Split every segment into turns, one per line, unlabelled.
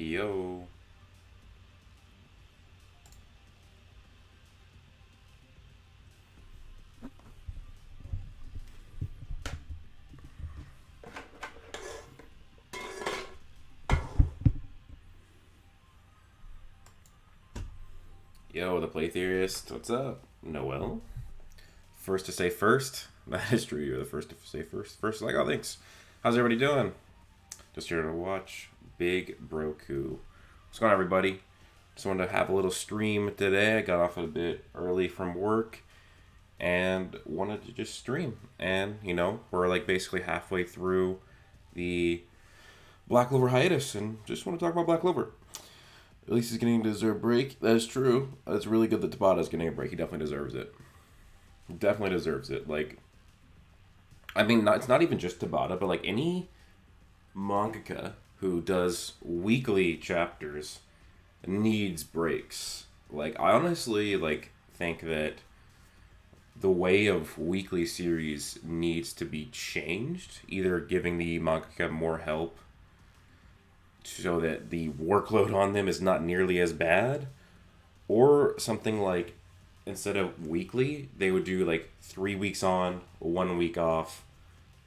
Yo. Yo, the Play Theorist. What's up? Noel. First to say first. That is true. You're the first to say first. First, like, oh, thanks. How's everybody doing? Just here to watch Big Broku. What's going on, everybody? Just wanted to have a little stream today. I got off a bit early from work and wanted to just stream. And, you know, we're like basically halfway through the Black Clover hiatus and just want to talk about Black Clover. At least he's getting a deserved break. That is true. It's really good that Tabata's getting a break. He definitely deserves it. Definitely deserves it. Like, I mean, it's not even just Tabata, but like any mangaka who does weekly chapters needs breaks. Like, I honestly like think that the way of weekly series needs to be changed. Either giving the mangaka more help so that the workload on them is not nearly as bad, or something like instead of weekly they would do like 3 weeks on, 1 week off,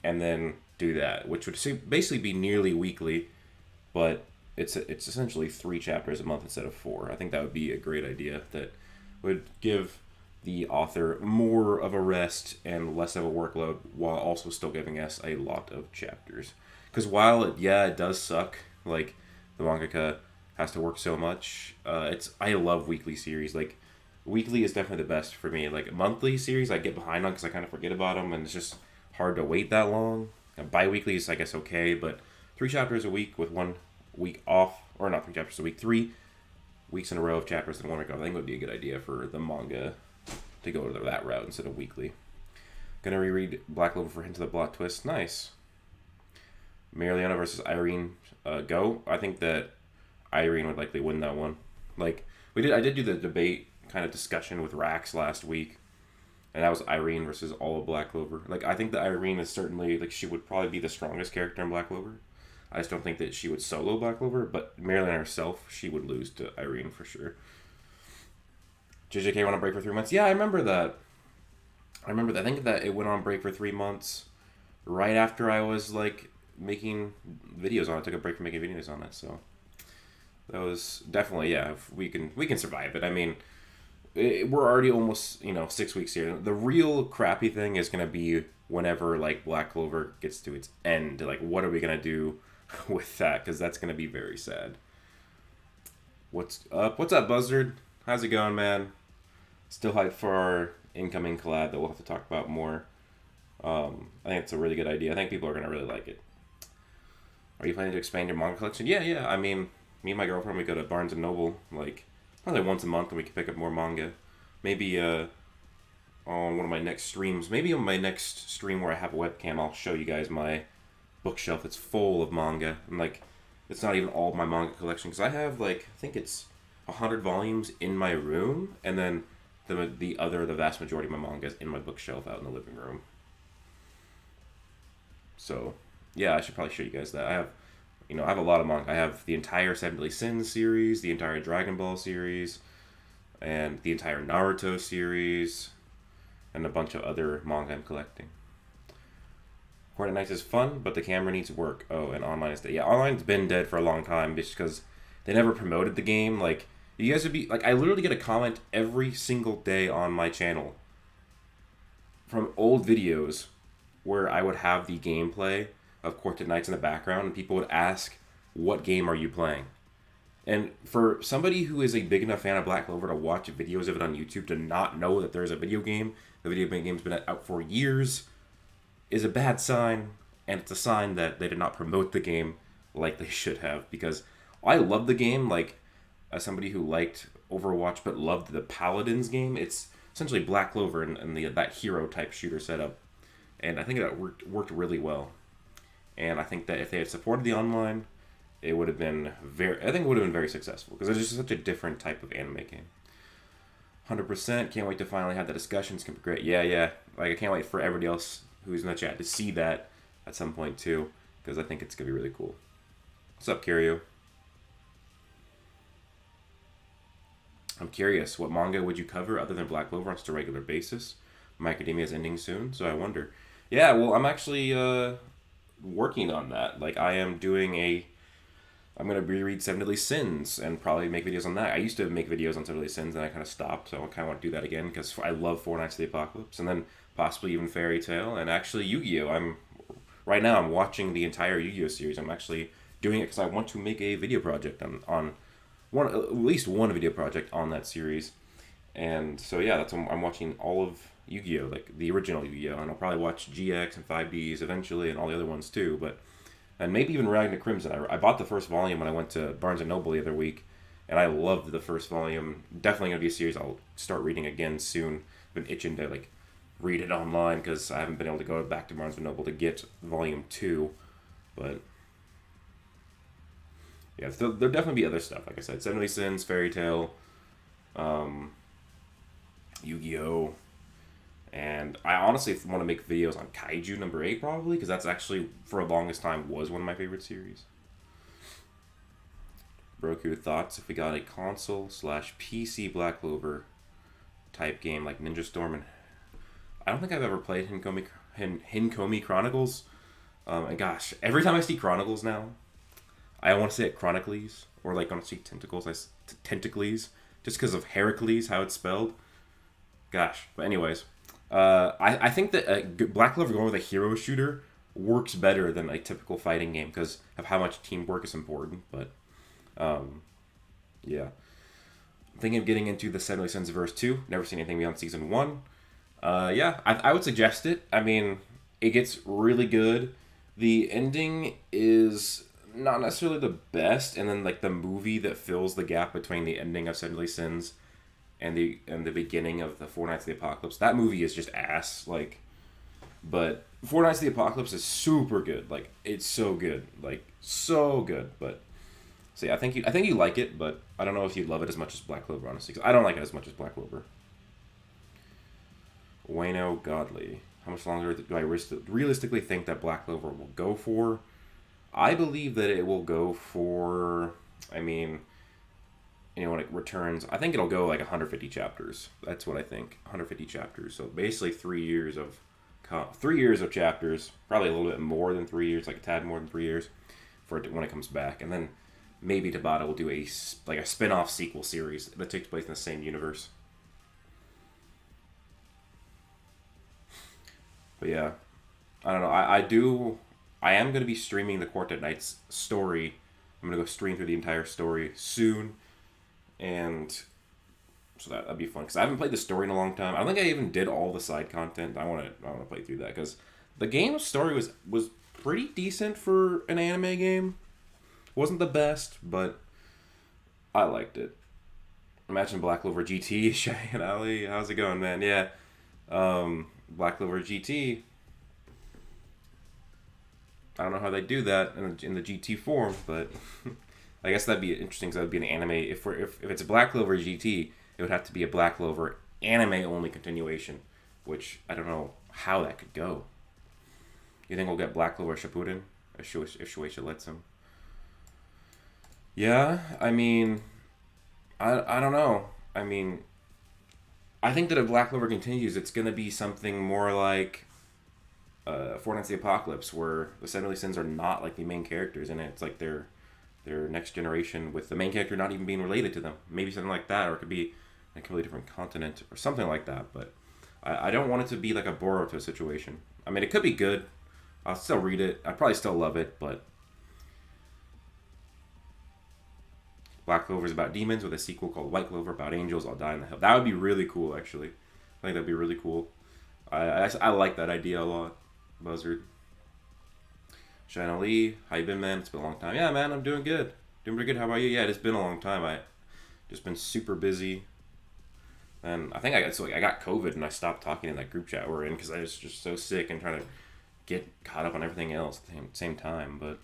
and then do that, which would basically be nearly weekly, but it's essentially 3 chapters a month instead of 4. I think that would be a great idea that would give the author more of a rest and less of a workload while also still giving us a lot of chapters. Because while it does suck, like the mangaka has to work so much. I love weekly series. Like, weekly is definitely the best for me. Like, monthly series I get behind on because I kind of forget about them and it's just hard to wait that long. Bi-weekly is, I guess, okay, but 3 chapters a week with 1 week off, or not 3 chapters a week, 3 weeks in a row of chapters in 1 week off, I think would be a good idea for the manga to go to that route instead of weekly. Gonna reread Black Clover for Hint of the Plot Twist. Nice. Mariana versus Irene, go. I think that Irene would likely win that one. Like, I did do the debate kind of discussion with Rax last week, and that was Irene versus all of Black Clover. Like, I think that Irene is certainly, like, she would probably be the strongest character in Black Clover. I just don't think that she would solo Black Clover, but Marilyn herself, she would lose to Irene for sure. JJK went on break for 3 months. Yeah, I remember that. I think that it went on break for 3 months right after I was, like, making videos on it. I took a break from making videos on it, so that was definitely, yeah, if we can survive it. I mean, we're already almost, 6 weeks here. The real crappy thing is going to be whenever, like, Black Clover gets to its end. Like, what are we going to do with that? Because that's going to be very sad. What's up, Buzzard? How's it going, man? Still hyped for our incoming collab that we'll have to talk about more. I think it's a really good idea. I think people are going to really like it. Are you planning to expand your manga collection? Yeah. I mean, me and my girlfriend, we go to Barnes & Noble, like, probably once a month, and we can pick up more manga. Maybe on one of my next streams, maybe on my next stream where I have a webcam, I'll show you guys my bookshelf. It's full of manga. And, like, it's not even all my manga collection, because I have, like, I think it's 100 volumes in my room, and then the vast majority of my manga is in my bookshelf out in the living room. So, yeah, I should probably show you guys that. I have a lot of manga. I have the entire Seven Deadly Sins series, the entire Dragon Ball series, and the entire Naruto series, and a bunch of other manga I'm collecting. Fortnite Nights is fun, but the camera needs work. Oh, and online is dead. Yeah, online's been dead for a long time just because they never promoted the game. Like, you guys would be, like, I literally get a comment every single day on my channel from old videos where I would have the gameplay of Quartet Knights in the background, and people would ask, what game are you playing? And for somebody who is a big enough fan of Black Clover to watch videos of it on YouTube to not know that there's a video game, the video game's been out for years, is a bad sign, and it's a sign that they did not promote the game like they should have, because I love the game. Like, as somebody who liked Overwatch but loved the Paladins game, it's essentially Black Clover and that hero type shooter setup, and I think that worked really well. And I think that if they had supported the online, it would have been very successful, because it's just such a different type of anime game. 100%. Can't wait to finally have the discussions. Can be great. Yeah. Like, I can't wait for everybody else who's in the chat to see that at some point too, because I think it's gonna be really cool. What's up, Kirio? I'm curious, what manga would you cover other than Black Clover on just a regular basis? My Academia is ending soon, so I wonder. Yeah, well, I'm actually working on that. Like, I am doing a. I'm gonna reread Seven Deadly Sins and probably make videos on that. I used to make videos on Seven Deadly Sins and I kind of stopped, so I kind of want to do that again because I love Four Nights of the Apocalypse and then possibly even Fairy Tail and actually Yu-Gi-Oh. Right now I'm watching the entire Yu-Gi-Oh series. I'm actually doing it because I want to make a video project on one at least one video project on that series. And so yeah, I'm watching all of Yu-Gi-Oh, like the original Yu-Gi-Oh, and I'll probably watch GX and 5Ds eventually and all the other ones too, but and maybe even Riding to Crimson. I bought the first volume when I went to Barnes & Noble the other week, and I loved the first volume. Definitely going to be a series I'll start reading again soon. Been itching to like read it online because I haven't been able to go back to Barnes & Noble to get volume 2, but yeah, there'll definitely be other stuff. Like I said, Seven Deadly Sins, Fairy Tail, Yu-Gi-Oh! And I honestly want to make videos on Kaiju number 8 probably, because that's actually, for the longest time, was one of my favorite series. Broku, thoughts if we got a console/PC Black Clover type game like Ninja Storm and... I don't think I've ever played Hinkomi Chronicles. And gosh, every time I see Chronicles now, I want to say it Chronicles, or like when I see Tentacles, just because of Heracles, how it's spelled. Gosh, but anyways... I think that Black Clover going with a hero shooter works better than a typical fighting game because of how much teamwork is important. But, yeah. I'm thinking of getting into the Seven Deadly Sins Verse 2. Never seen anything beyond Season 1. Yeah, I would suggest it. I mean, it gets really good. The ending is not necessarily the best, and then, like, the movie that fills the gap between the ending of Seven Deadly Sins and the beginning of the Four Nights of the Apocalypse. That movie is just ass, like, but Four Nights of the Apocalypse is super good. Like, it's so good, like so good. But so yeah, I think you like it, but I don't know if you'd love it as much as Black Clover, honestly. 'Cause I don't like it as much as Black Clover. Wayno Godly, how much longer do I realistically think that Black Clover will go for? I believe that it will go for. I mean. When it returns, I think it'll go like 150 chapters. That's what I think, 150 chapters. So basically 3 years of chapters, probably a little bit more than 3 years, like a tad more than 3 years, for it when it comes back. And then maybe Tabata will do a spin-off sequel series that takes place in the same universe. But yeah, I don't know. I am going to be streaming the Quartet Knights story. I'm going to go stream through the entire story soon. And so that'd be fun because I haven't played the story in a long time. I don't think I even did all the side content. I want to play through that because the game's story was pretty decent for an anime game. Wasn't the best, but I liked it. Imagine Black Clover GT, Shay and Ali. How's it going, man? Yeah, Black Clover GT. I don't know how they do that in the GT form, but. I guess that'd be interesting because that would be an anime. If it's a Black Clover GT, it would have to be a Black Clover anime-only continuation, which I don't know how that could go. You think we'll get Black Clover Shippuden if Shueisha lets him? Yeah, I mean, I don't know. I mean, I think that if Black Clover continues, it's going to be something more like Four Nights of the Apocalypse, where the Seven Deadly Sins are not like the main characters in it. It's like they're next generation with the main character not even being related to them. Maybe something like that, or it could be a completely different continent or something like that. But I don't want it to be like a Boruto situation. I mean, it could be good. I'll still read it. I'd probably still love it, but Black Clover is about demons with a sequel called White Clover about angels all die in the hell. That would be really cool, actually. I think that'd be really cool. I like that idea a lot. Buzzard. Shana Lee, how you been, man? It's been a long time. Yeah, man, I'm doing good. Doing pretty good. How about you? Yeah, it's been a long time. I just been super busy. And I think I got COVID and I stopped talking in that group chat we're in because I was just so sick and trying to get caught up on everything else at the same time. But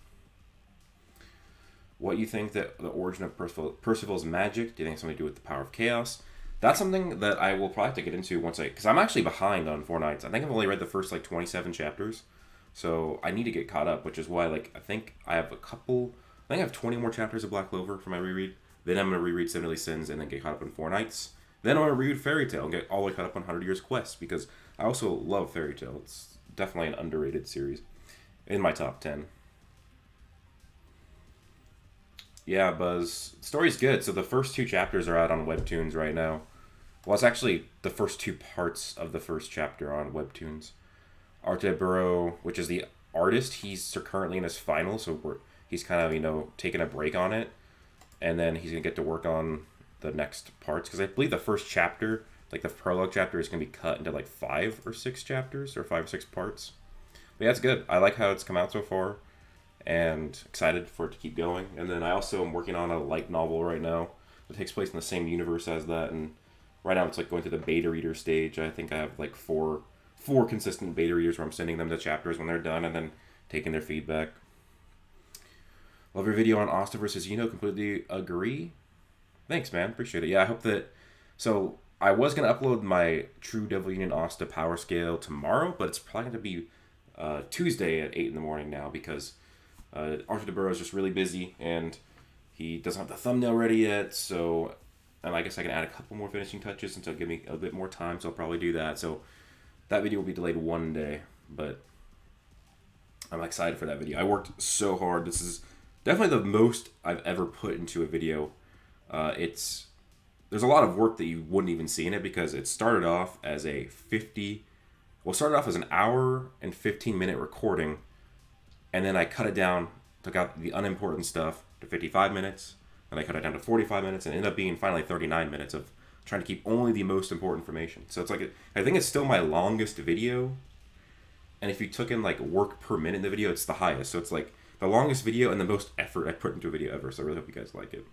what you think that the origin of Percival's magic? Do you think it's something to do with the power of chaos? That's something that I will probably have to get into because I'm actually behind on Four Nights. I think I've only read the first 27 chapters. So I need to get caught up, which is why I think I have 20 more chapters of Black Clover for my reread. Then I'm going to reread Seven Deadly Sins and then get caught up in Four Nights. Then I'm going to reread Fairy Tail and get all the way caught up on 100 Years Quest, because I also love Fairy Tail. It's definitely an underrated series. In my top 10. Yeah, Buzz. The story's good. So the first 2 chapters are out on Webtoons right now. Well, it's actually the first 2 parts of the first chapter on Webtoons. Arte Burrow, which is the artist, he's currently in his final, so he's kind of, taking a break on it. And then he's going to get to work on the next parts. Because I believe the first chapter, like the prologue chapter, is going to be cut into like 5 or 6 chapters, or 5 or 6 parts. But yeah, it's good. I like how it's come out so far, and excited for it to keep going. And then I also am working on a light novel right now that takes place in the same universe as that, and right now it's like going through the beta reader stage. I think I have like four consistent beta readers where I'm sending them the chapters when they're done and then taking their feedback. Love your video on Asta versus Yino. Completely agree. Thanks, man. Appreciate it. Yeah, I hope that... So, I was going to upload my True Devil Union Asta power scale tomorrow, but it's probably going to be Tuesday at 8 in the morning now, because Arthur DeBurrow is just really busy and he doesn't have the thumbnail ready yet. So, and I guess I can add a couple more finishing touches since it'll give me a bit more time. So I'll probably do that. So that video will be delayed one day, but I'm excited for that video. I worked so hard. This is definitely the most I've ever put into a video. There's a lot of work that you wouldn't even see in it, because it started off as an hour and 15-minute recording, and then I cut it down, took out the unimportant stuff to 55 minutes, and I cut it down to 45 minutes, and ended up being finally 39 minutes of trying to keep only the most important information. So it's like, I think it's still my longest video, and if you took in like work per minute in the video, it's the highest. So it's like the longest video and the most effort I put into a video ever. So I really hope you guys like it.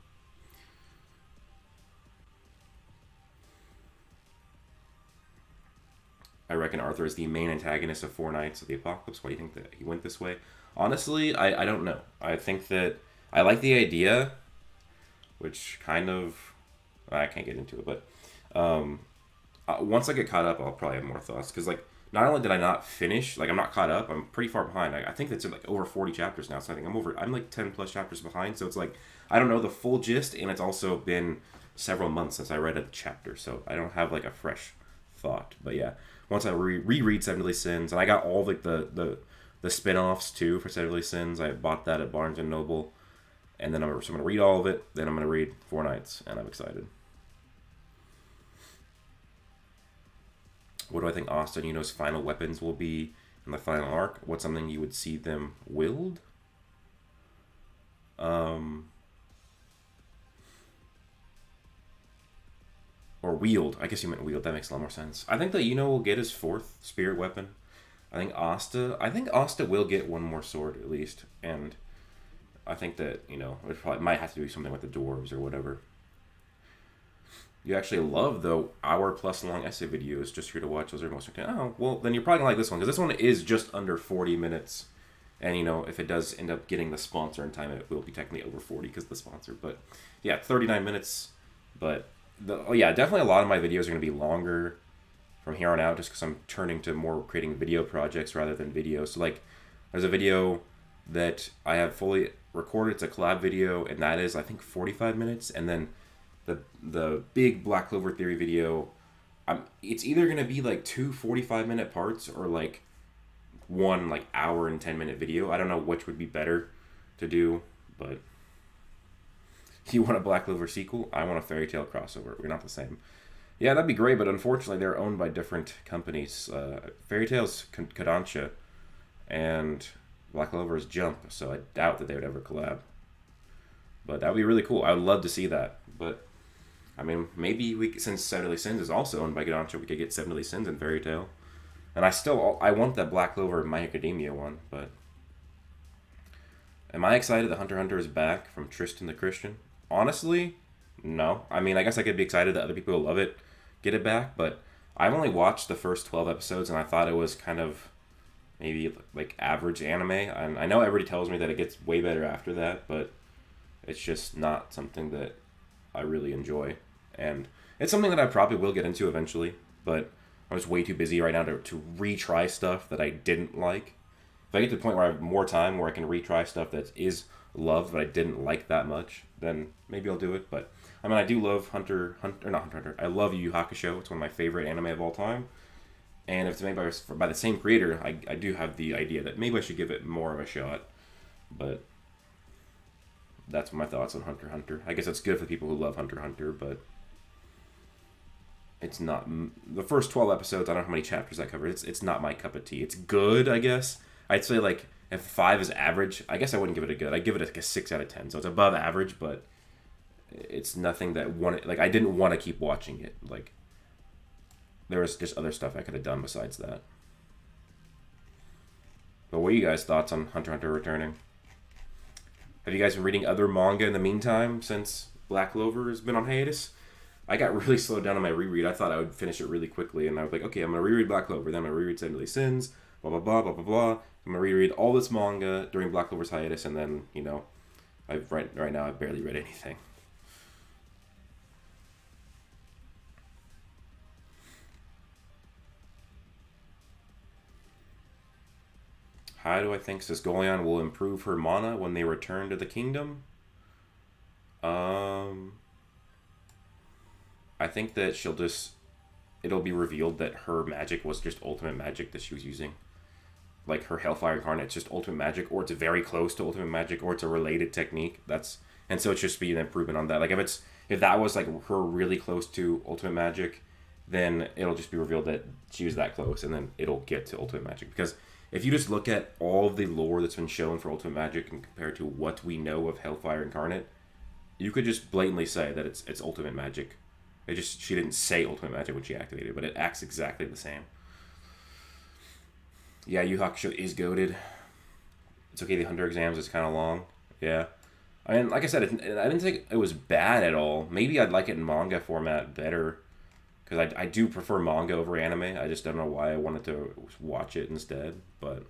I reckon Arthur is the main antagonist of Four Nights of the Apocalypse. Why do you think that he went this way? Honestly, I don't know. I think that I like the idea, which kind of... I can't get into it, but once I get caught up, I'll probably have more thoughts. Because, like, not only did I not finish, like, I'm not caught up, I'm pretty far behind. I think it's like over 40 chapters now, so I think I'm like 10 plus chapters behind. So it's like, I don't know the full gist, and it's also been several months since I read a chapter, so I don't have like a fresh thought. But yeah, once I reread Seven Deadly Sins, and I got all like the spin-offs too for Seven Deadly Sins. I bought that at Barnes and Noble, and then I'm going to read all of it. Then I'm going to read Four Nights, and I'm excited. What do I think Asta and Yuno's final weapons will be in the final arc? What's something you would see them wield? Or wield. I guess you meant wield. That makes a lot more sense. I think that Yuno will get his 4th spirit weapon. I think Asta will get one more sword at least. And I think that, it probably might have to do something with the dwarves or whatever. You actually love the hour-plus long essay videos just here to watch. Those are most... Oh, well, then you're probably going to like this one, because this one is just under 40 minutes. And, if it does end up getting the sponsor in time, it will be technically over 40 because of the sponsor. But, yeah, 39 minutes. But, definitely a lot of my videos are going to be longer from here on out, just because I'm turning to more creating video projects rather than videos. So, like, there's a video that I have fully recorded. It's a collab video, and that is, I think, 45 minutes. And then the big Black Clover Theory video, it's either going to be like 2 45-minute parts or like one like hour and 10-minute video. I don't know which would be better to do, but you want a Black Clover sequel? I want a Fairy Tail crossover. We're not the same. Yeah, that'd be great, but unfortunately they're owned by different companies. Fairy Tail's Kodansha and Black Clover is Jump, so I doubt that they would ever collab. But that would be really cool. I would love to see that. But, I mean, maybe since Seven Deadly Sins is also owned by Kodansha, we could get Seven Deadly Sins and Fairy Tail. And I want that Black Clover My Academia one, but... Am I excited that Hunter x Hunter is back from Tristan the Christian? Honestly, no. I mean, I guess I could be excited that other people who love it get it back, but I've only watched the first 12 episodes, and I thought it was kind of maybe like average anime. And I know everybody tells me that it gets way better after that, but it's just not something that I really enjoy. And it's something that I probably will get into eventually, but I was way too busy right now to retry stuff that I didn't like. If I get to the point where I have more time where I can retry stuff that is loved but I didn't like that much, then maybe I'll do it. But I mean, I do love not Hunter. I love Yu Yu Hakusho. It's one of my favorite anime of all time. And if it's made by the same creator, I do have the idea that maybe I should give it more of a shot. But that's my thoughts on Hunter x Hunter. I guess it's good for people who love Hunter x Hunter, but it's not the first 12 episodes. I don't know how many chapters I covered. It's not my cup of tea. It's good, I guess. I'd say like if 5 is average, I guess I wouldn't give it a good. I'd give it like a 6 out of 10. So it's above average, but it's nothing that I didn't want to keep watching it. Like there was just other stuff I could have done besides that. But what are you guys' thoughts on Hunter x Hunter returning? Have you guys been reading other manga in the meantime since Black Clover has been on hiatus? I got really slowed down on my reread. I thought I would finish it really quickly, and I was like, okay, I'm going to reread Black Clover, then I'm going to reread Seven Deadly Sins, blah, blah, blah, blah, blah, blah. I'm going to reread all this manga during Black Clover's hiatus, and then, right now I've barely read anything. How do I think Sisgolion will improve her mana when they return to the kingdom? I think that it'll be revealed that her magic was just ultimate magic that she was using. Like her Hellfire Incarnate, it's just ultimate magic, or it's very close to ultimate magic, or it's a related technique. And so it's just be an improvement on that. Like if that was like her really close to ultimate magic, then it'll just be revealed that she was that close, and then it'll get to ultimate magic. Because if you just look at all of the lore that's been shown for ultimate magic and compare it to what we know of Hellfire Incarnate, you could just blatantly say that it's ultimate magic. She didn't say ultimate magic when she activated, but it acts exactly the same. Yeah, Yu Yu Hakusho is goated. It's okay, the Hunter exams is kind of long. Yeah. I mean, like I said, I didn't think it was bad at all. Maybe I'd like it in manga format better, because I do prefer manga over anime. I just don't know why I wanted to watch it instead, but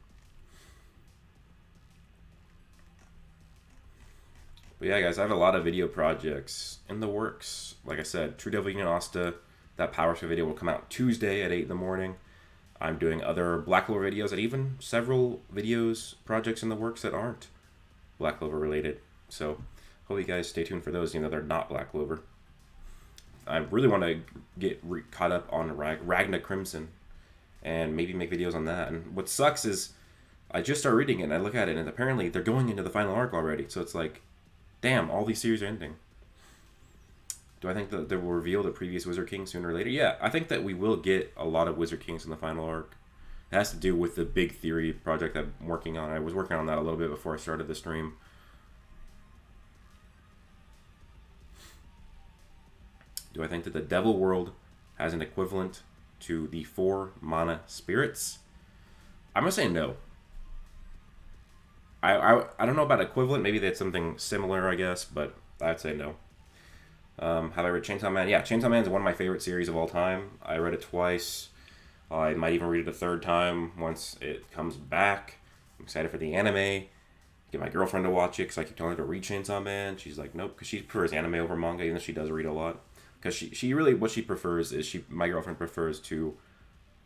yeah, guys, I have a lot of video projects in the works. Like I said, True Devil Union Asta, that Power Sphere video will come out Tuesday at 8 in the morning. I'm doing other Black Clover videos and even several projects in the works that aren't Black Clover related. So hope you guys stay tuned for those, even though they're not Black Clover. I really want to get caught up on Ragna Crimson and maybe make videos on that. And what sucks is I just start reading it and I look at it and apparently they're going into the final arc already. So it's like, damn, all these series are ending. Do I think that they will reveal the previous Wizard King sooner or later? Yeah, I think that we will get a lot of Wizard Kings in the final arc. It has to do with the big theory project I'm working on. I was working on that a little bit before I started the stream. Do I think that the Devil World has an equivalent to the 4 mana spirits? I'm going to say no. I don't know about equivalent. Maybe that's something similar, I guess, but I'd say no. Have I read Chainsaw Man? Yeah, Chainsaw Man is one of my favorite series of all time. I read it twice. I might even read it a third time once it comes back. I'm excited for the anime. Get my girlfriend to watch it because I keep telling her to read Chainsaw Man. She's like, nope, because she prefers anime over manga, even though she does read a lot. Because she really, what she prefers is, my girlfriend prefers to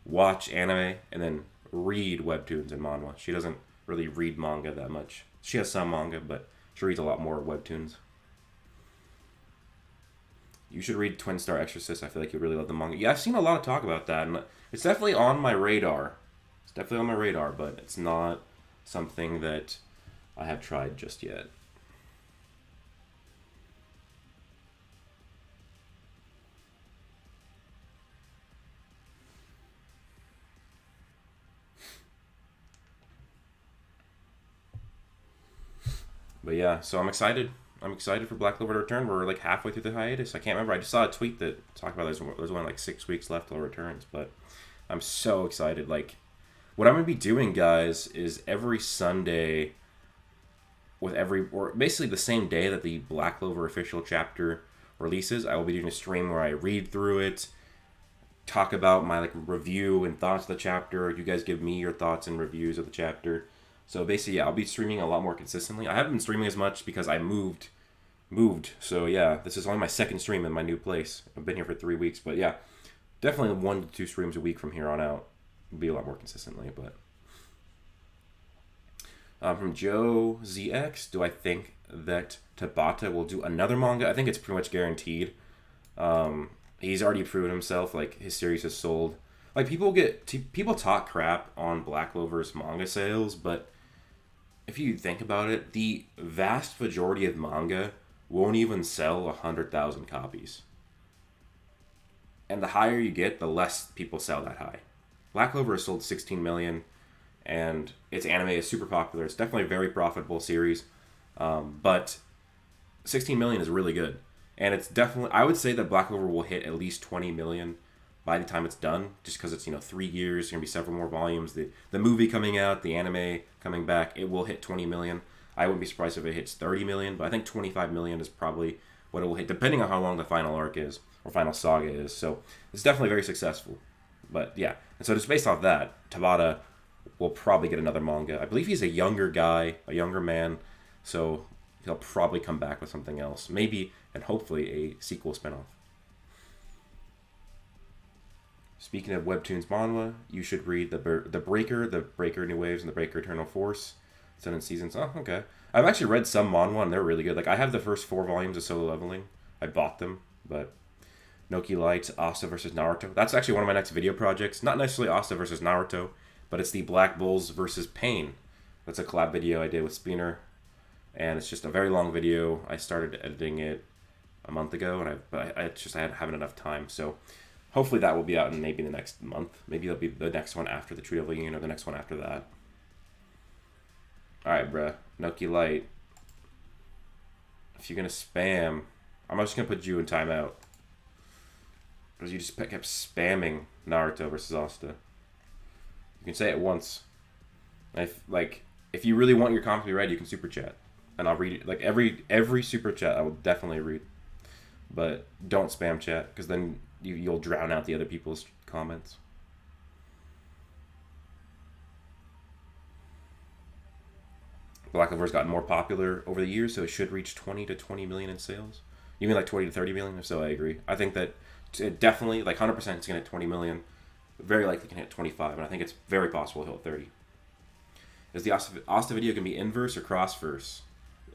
watch anime and then read webtoons and manhwa. She doesn't really read manga that much. She has some manga, but she reads a lot more webtoons. You should read Twin Star Exorcist. I feel like you really love the manga. Yeah, I've seen a lot of talk about that, and it's definitely on my radar. It's definitely on my radar, but it's not something that I have tried just yet. But yeah, so I'm excited. I'm excited for Black Clover to return. We're like halfway through the hiatus. I can't remember. I just saw a tweet that talked about there's only like 6 weeks left till it returns. But I'm so excited. Like, what I'm going to be doing, guys, is every Sunday or basically the same day that the Black Clover official chapter releases, I will be doing a stream where I read through it, talk about my like review and thoughts of the chapter. You guys give me your thoughts and reviews of the chapter. So basically, yeah, I'll be streaming a lot more consistently. I haven't been streaming as much because I moved. So yeah, this is only my second stream in my new place. I've been here for 3 weeks, but yeah, definitely 1 to 2 streams a week from here on out. It'll be a lot more consistently, but From Joe ZX, do I think that Tabata will do another manga? I think it's pretty much guaranteed. He's already proven himself. Like, his series has sold. Like, people talk crap on Black Clover's manga sales, but if you think about it, the vast majority of manga won't even sell 100,000 copies. And the higher you get, the less people sell that high. Black Clover has sold 16 million, and its anime is super popular. It's definitely a very profitable series, but 16 million is really good. And it's definitely, I would say that Black Clover will hit at least 20 million by the time it's done, just because it's 3 years, there's gonna be several more volumes. The movie coming out, the anime coming back, it will hit 20 million. I wouldn't be surprised if it hits 30 million, but I think 25 million is probably what it will hit, depending on how long the final arc is or final saga is. So it's definitely very successful. But yeah, and so just based off that, Tabata will probably get another manga. I believe he's a younger guy, a younger man, so he'll probably come back with something else, maybe and hopefully a sequel spinoff. Speaking of webtoons manhwa, you should read the Breaker New Waves, and the Breaker Eternal Force. It's in seasons. Oh, okay. I've actually read some manhwa, and they're really good. Like, I have the first 4 volumes of Solo Leveling. I bought them, but Noki Lights, Asta versus Naruto. That's actually one of my next video projects. Not necessarily Asta versus Naruto, but it's the Black Bulls versus Pain. That's a collab video I did with Spinner, and it's just a very long video. I started editing it a month ago, and I haven't enough time, so hopefully that will be out in maybe the next month. Maybe it'll be the next one after the True Devil Union, or the next one after that. Alright, bruh. Noki Light. If you're gonna spam, I'm just gonna put you in timeout. Because you just kept spamming Naruto versus Asta. You can say it once. If you really want your comments to be read, you can super chat. And I'll read it. Like, every super chat I will definitely read. But don't spam chat, because then you'll drown out the other people's comments. Black Clover's gotten more popular over the years, so it should reach 20 to 20 million in sales. You mean like 20 to 30 million? If so, I agree. I think that it definitely, like 100%, it's going to hit 20 million. Very likely can hit 25, and I think it's very possible he'll hit 30. Is the Asta video going to be inverse or cross-verse?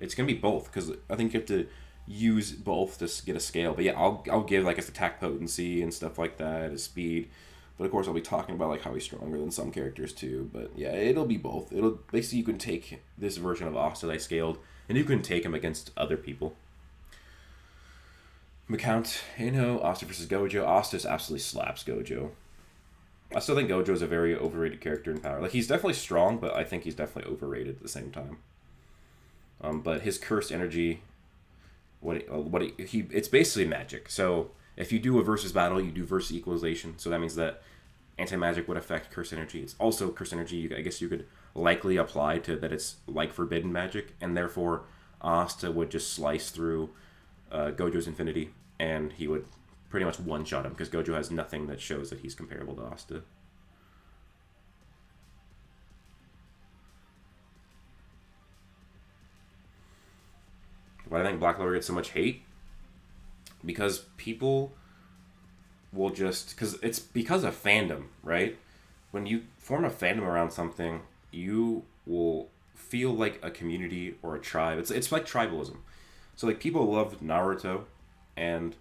It's going to be both, because I think you have to use both to get a scale. But yeah, I'll give like his attack potency and stuff like that, his speed. But of course, I'll be talking about like how he's stronger than some characters too. But yeah, it'll be both. It'll basically, you can take this version of Asta that I scaled, and you can take him against other people. McCount, Asta versus Gojo. Asta just absolutely slaps Gojo. I still think Gojo is a very overrated character in Power. Like, he's definitely strong, but I think he's definitely overrated at the same time. But his cursed energy, it's basically magic. So if you do a versus battle, you do versus equalization. So that means that anti-magic would affect cursed energy. It's also cursed energy, I guess you could likely apply to that it's like forbidden magic, and therefore Asta would just slice through Gojo's infinity, and he would pretty much one-shot him, because Gojo has nothing that shows that he's comparable to Asta. Why do I think Black Clover gets so much hate? Because people will it's because of fandom, right? When you form a fandom around something, you will feel like a community or a tribe. It's like tribalism. So like, people loved Naruto, and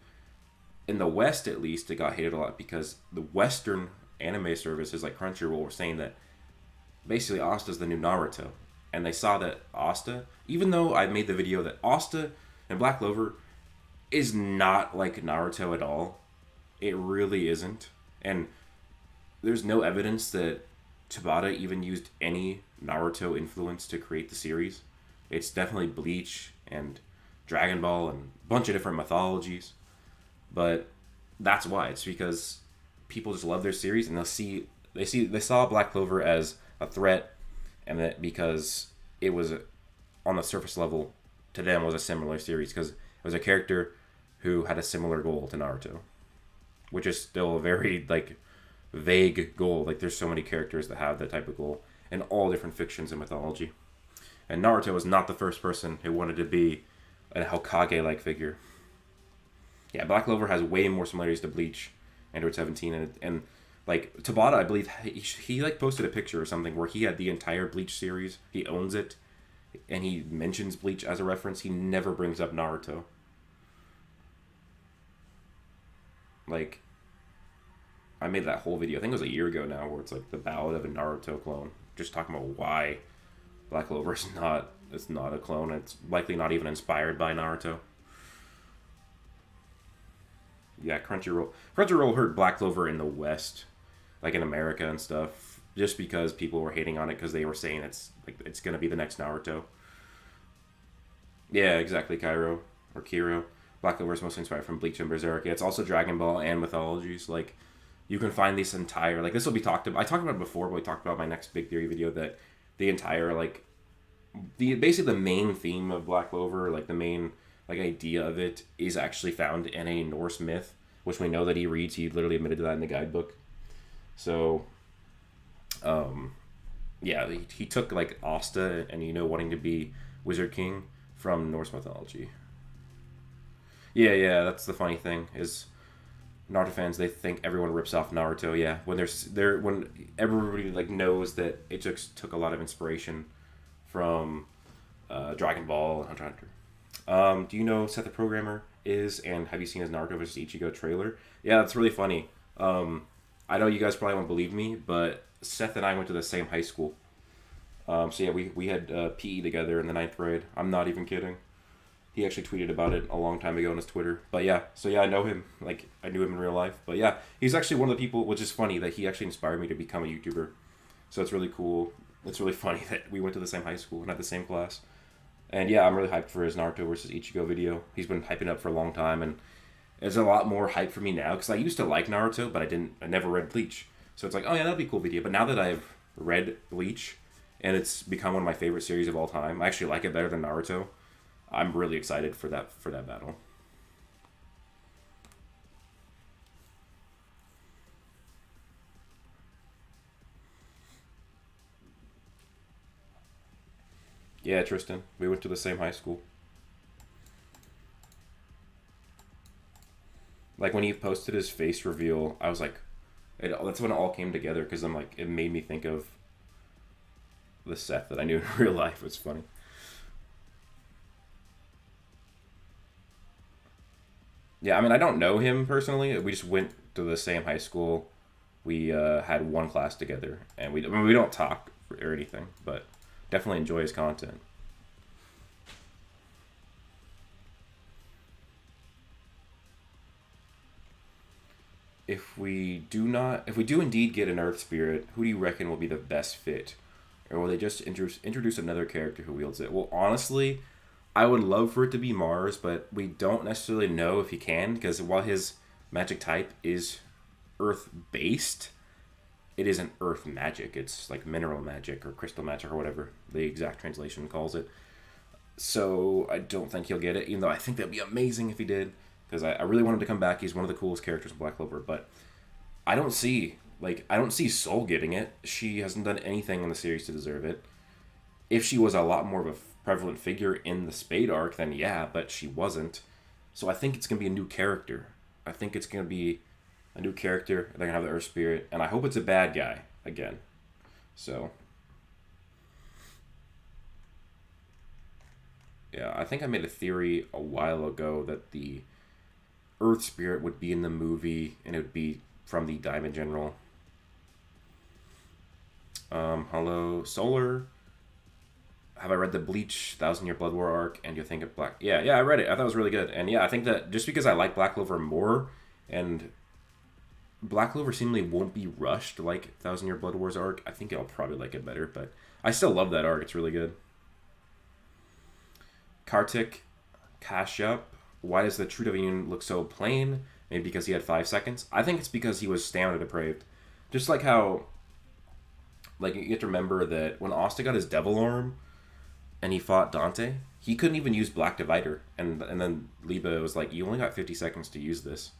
in the West at least, it got hated a lot because the Western anime services like Crunchyroll were saying that basically Asta's the new Naruto. And they saw that Asta, even though I made the video that Asta and Black Clover is not like Naruto at all, it really isn't. And there's no evidence that Tabata even used any Naruto influence to create the series. It's definitely Bleach and Dragon Ball and a bunch of different mythologies. But that's why. It's because people just love their series, and they saw Black Clover as a threat, and that because it was on the surface level to them was a similar series, because it was a character who had a similar goal to Naruto, which is still a very like vague goal. Like, there's so many characters that have that type of goal in all different fictions and mythology. And Naruto was not the first person who wanted to be a Hokage-like figure. Yeah, Black Clover has way more similarities to Bleach, Android 17, and Like Tabata, I believe he like posted a picture or something where he had the entire Bleach series. He owns it, and he mentions Bleach as a reference. He never brings up Naruto. Like, I made that whole video. I think it was a year ago now, where it's like the ballad of a Naruto clone, just talking about why Black Clover is not. It's not a clone. It's likely not even inspired by Naruto. Yeah, Crunchyroll hurt Black Clover in the West, like in America and stuff, just because people were hating on it because they were saying it's gonna be the next Naruto. Yeah, exactly, Cairo or Kiro. Black Clover is mostly inspired from Bleach and Berserk. Yeah, it's also Dragon Ball and mythologies. Like, you can find this entire, like, this will be talked about. I talked about it before, but we talked about my next big theory video that the entire, like, basically the main theme of Black Clover, like the main like idea of it, is actually found in a Norse myth, which we know that he reads. He literally admitted to that in the guidebook. So, yeah, he took like Asta and wanting to be Wizard King from Norse mythology. Yeah, that's the funny thing is Naruto fans, they think everyone rips off Naruto. Yeah, when everybody like knows that it took a lot of inspiration from Dragon Ball and Hunter x Hunter. Do you know Seth the Programmer is, and have you seen his Naruto vs. Ichigo trailer? Yeah, that's really funny. I know you guys probably won't believe me, but Seth and I went to the same high school. So yeah, we had PE together in the ninth grade. I'm not even kidding. He actually tweeted about it a long time ago on his Twitter. But yeah, so yeah, I know him. Like, I knew him in real life. But yeah, he's actually one of the people, which is funny, that he actually inspired me to become a YouTuber. So it's really cool. It's really funny that we went to the same high school and had the same class. And yeah, I'm really hyped for his Naruto versus Ichigo video. He's been hyping up for a long time, and it's a lot more hype for me now, because I used to like Naruto, but I never read Bleach. So it's like, oh yeah, that'd be a cool video. But now that I've read Bleach, and it's become one of my favorite series of all time, I actually like it better than Naruto. I'm really excited for that battle. Yeah, Tristan, we went to the same high school. Like, when he posted his face reveal, I was like, that's when it all came together, because I'm like, it made me think of the Seth that I knew in real life. It was funny. Yeah, I mean, I don't know him personally. We just went to the same high school. We had one class together, and we don't talk or anything, but definitely enjoy his content. If we do indeed get an Earth Spirit, who do you reckon will be the best fit? Or will they just introduce another character who wields it? Well, honestly, I would love for it to be Mars, but we don't necessarily know if he can, because while his magic type is Earth based, it isn't Earth magic. It's like mineral magic or crystal magic or whatever the exact translation calls it. So I don't think he'll get it, even though I think that'd be amazing if he did, because I really want him to come back. He's one of the coolest characters in Black Clover, but I don't see Soul getting it. She hasn't done anything in the series to deserve it. If she was a lot more of a prevalent figure in the Spade arc, then yeah, but she wasn't. So I think it's gonna be a new character. I think it's gonna be a new character. They're gonna have the Earth Spirit, and I hope it's a bad guy again. So yeah, I think I made a theory a while ago that the Earth Spirit would be in the movie, and it would be from the Diamond General. Hello, Solar. Have I read the Bleach Thousand Year Blood War arc? And you think of Black? Yeah, I read it. I thought it was really good. And yeah, I think that just because I like Black Clover more, and Black Clover seemingly won't be rushed like Thousand Year Blood Wars arc, I think I'll probably like it better. But I still love that arc. It's really good. Kartik Kashyap. Why does the True Devil Union look so plain? Maybe because he had 5 seconds. I think it's because he was stamina depraved. Just like how, like, you have to remember that when Asta got his Devil Arm and he fought Dante, he couldn't even use Black Divider. And then Liba was like, you only got 50 seconds to use this.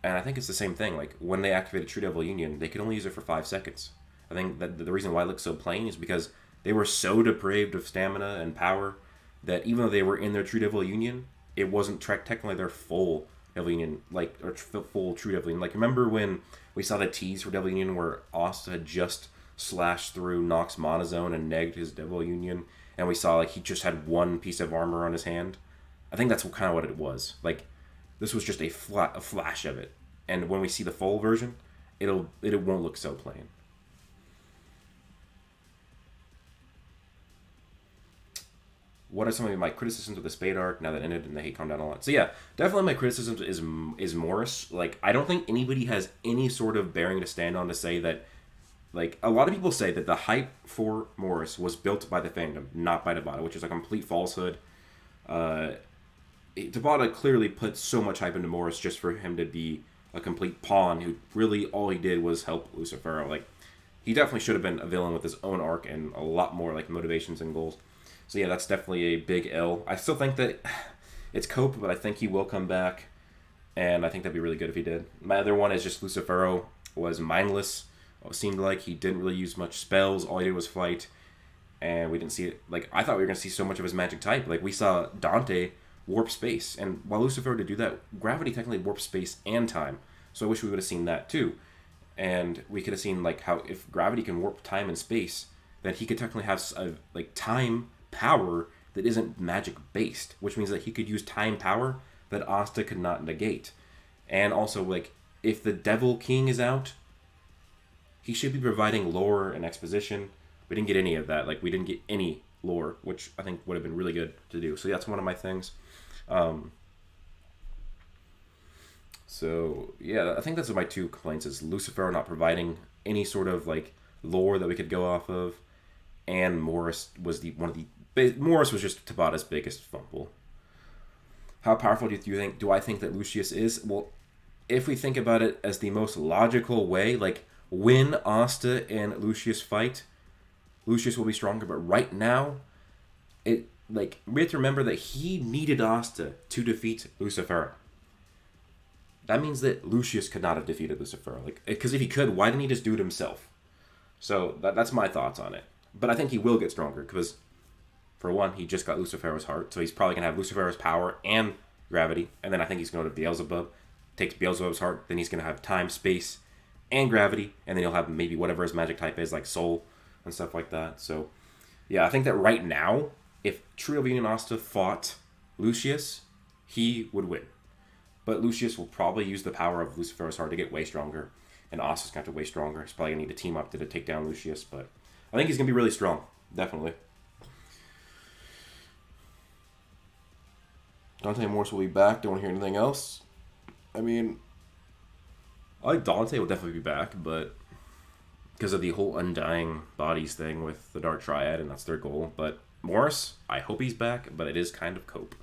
And I think it's the same thing. Like, when they activated True Devil Union, they could only use it for 5 seconds. I think that the reason why it looks so plain is because they were so depraved of stamina and power that even though they were in their True Devil Union, it wasn't technically their full Devil Union, like, or full true Devil Union. Like, remember when we saw the tease for Devil Union where Asta had just slashed through Nox Monozone and negged his Devil Union, and we saw, like, he just had one piece of armor on his hand? I think that's kind of what it was. Like, this was just a flash of it. And when we see the full version, it won't look so plain. What are some of my criticisms of the Spade arc now that it ended and the hate calmed down a lot? So yeah, definitely my criticisms is Morris. Like, I don't think anybody has any sort of bearing to stand on to say that. Like, a lot of people say that the hype for Morris was built by the fandom, not by Tabata, which is a complete falsehood. Tabata clearly put so much hype into Morris just for him to be a complete pawn who really all he did was help Lucifero. Like, he definitely should have been a villain with his own arc and a lot more, like, motivations and goals. So yeah, that's definitely a big L. I still think that it's Cope, but I think he will come back, and I think that'd be really good if he did. My other one is just Lucifero was mindless. It seemed like he didn't really use much spells. All he did was fight, and we didn't see it. Like, I thought we were going to see so much of his magic type. Like, we saw Dante warp space, and while Lucifero did do that, gravity technically warps space and time. So I wish we would have seen that too. And we could have seen, like, how if gravity can warp time and space, then he could technically have, like, time power that isn't magic based, which means that he could use time power that Asta could not negate. And also, like, if the Devil King is out, he should be providing lore and exposition. We didn't get any of that. Like, we didn't get any lore, which I think would have been really good to do. So that's one of my things. So yeah, I think that's my two complaints: is Lucifero not providing any sort of, like, lore that we could go off of, and Morris was Morris was just Tabata's biggest fumble. How powerful do I think that Lucius is? Well, if we think about it as the most logical way, like, when Asta and Lucius fight, Lucius will be stronger. But right now, we have to remember that he needed Asta to defeat Lucifero. That means that Lucius could not have defeated Lucifero. Like, because if he could, why didn't he just do it himself? So that's my thoughts on it. But I think he will get stronger because, for one, he just got Lucifero's heart, so he's probably going to have Lucifero's power and gravity, and then I think he's going to Beelzebub, takes Beelzebub's heart, then he's going to have time, space, and gravity, and then he'll have maybe whatever his magic type is, like soul and stuff like that. So, yeah, I think that right now, if Trio of Union Asta fought Lucius, he would win. But Lucius will probably use the power of Lucifero's heart to get way stronger, and Asta's going to have to way stronger. He's probably going to need to team up to take down Lucius, but I think he's going to be really strong, definitely. Dante and Morris will be back. Don't want to hear anything else. I mean, I think Dante will definitely be back, but because of the whole undying bodies thing with the Dark Triad, and that's their goal. But Morris, I hope he's back, but it is kind of Cope.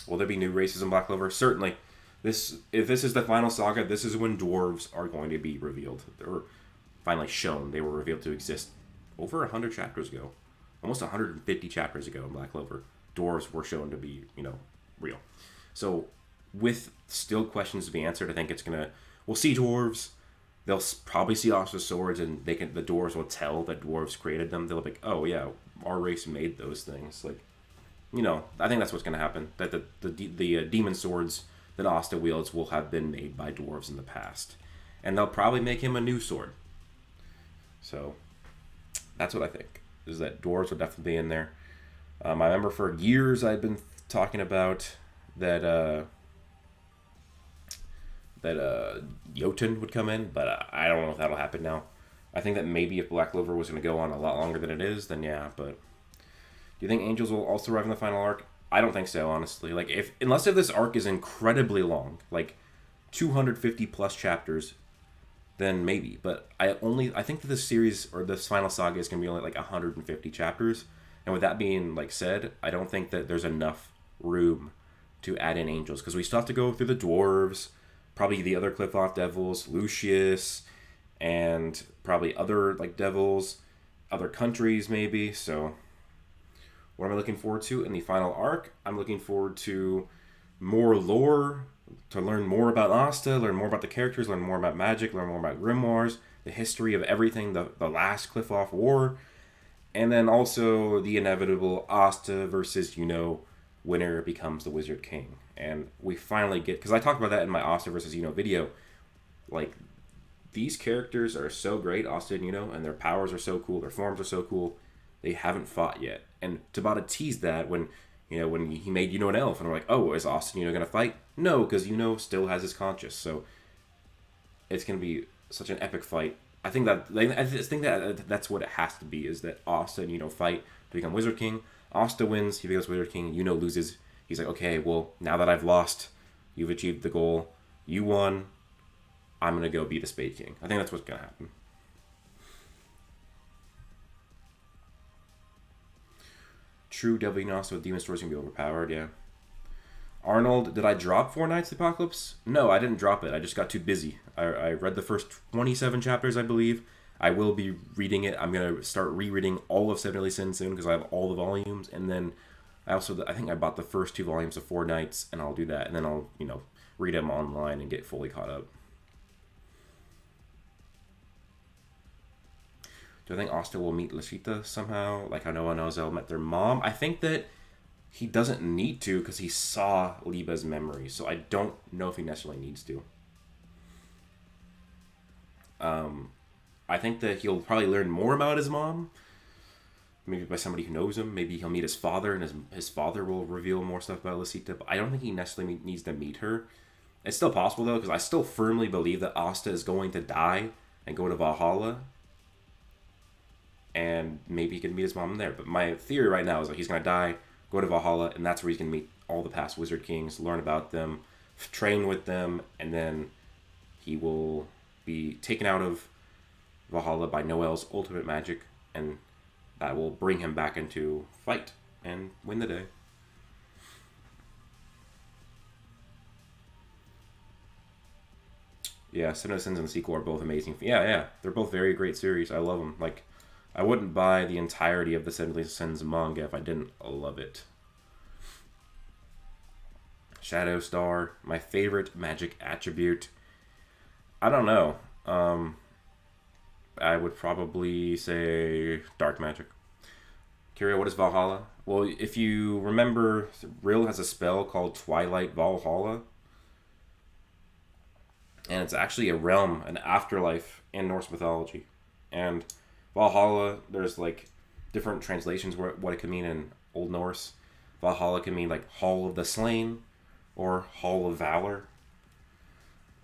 Will there be new races in Black Clover? Certainly. If this is the final saga, this is when dwarves are going to be revealed. Or finally shown. They were revealed to exist over 100 chapters ago. Almost 150 chapters ago in Black Clover. Dwarves were shown to be, real. So, with still questions to be answered, I think we'll see dwarves. They'll probably see Asta's swords, and the dwarves will tell that dwarves created them. They'll be like, oh yeah, our race made those things. Like, I think that's what's going to happen. That the demon swords that Asta wields will have been made by dwarves in the past. And they'll probably make him a new sword. So, that's what I think. Is that dwarves will definitely be in there. I remember for years I'd been talking about that Jotun would come in, but I don't know if that'll happen now. I think that maybe if Black Clover was going to go on a lot longer than it is, then yeah, but do you think Angels will also arrive in the final arc? I don't think so, honestly. Like, unless this arc is incredibly long, like 250 plus chapters, then maybe. But I think that this series or this final saga is going to be only like 150 chapters. And with that being said, I don't think that there's enough room to add in Angels, because we still have to go through the dwarves, probably the other Cliff-Off devils, Lucius, and probably other devils, other countries maybe. So what am I looking forward to in the final arc? I'm looking forward to more lore, to learn more about Asta, learn more about the characters, learn more about magic, learn more about grimoires, the history of everything, the last Cliff-Off war, And then also the inevitable Asta versus winner becomes the Wizard King. And we finally get, because I talked about that in my Asta versus video, like, these characters are so great, Asta and and their powers are so cool, their forms are so cool. They haven't fought yet. And Tabata teased that when he made an elf, and we're like, oh, is Asta and gonna fight? No, because still has his conscience. So it's gonna be such an epic fight. I think that's what it has to be, is that Asta and fight to become Wizard King. Asta wins, he becomes Wizard King. Loses. He's like, okay, well, now that I've lost, you've achieved the goal. You won. I'm gonna go be the Spade King. I think that's what's gonna happen. True, Devil Asta with Demon Stories can be overpowered. Yeah. Arnold, did I drop Four Nights Apocalypse? No, I didn't drop it. I just got too busy. I read the first 27 chapters, I believe. I will be reading it. I'm going to start rereading all of Seven Deadly Sins soon because I have all the volumes. And then I think I bought the first 2 volumes of Four Nights, and I'll do that. And then I'll, read them online and get fully caught up. Do I think Asta will meet Lashita somehow? Like how Noah and Nozel met their mom? I think that he doesn't need to because he saw Liba's memory. So I don't know if he necessarily needs to. I think that he'll probably learn more about his mom. Maybe by somebody who knows him. Maybe he'll meet his father, and his father will reveal more stuff about Lashita. But I don't think he necessarily needs to meet her. It's still possible, though, because I still firmly believe that Asta is going to die and go to Valhalla. And maybe he can meet his mom there. But my theory right now is that he's going to die, go to Valhalla, and that's where he's going to meet all the past Wizard Kings, learn about them, train with them, and then he will be taken out of Valhalla by Noel's ultimate magic, and that will bring him back into fight and win the day. Yeah, Seven Sins and the sequel are both amazing. Yeah, they're both very great series. I love them. Like, I wouldn't buy the entirety of the Seven Sins manga if I didn't love it. Shadow Star, my favorite magic attribute. I don't know. I would probably say dark magic. Kyria, what is Valhalla? Well, if you remember, Rill has a spell called Twilight Valhalla. And it's actually a realm, an afterlife in Norse mythology. And Valhalla, there's like different translations what it could mean in Old Norse. Valhalla can mean like Hall of the Slain or Hall of Valor.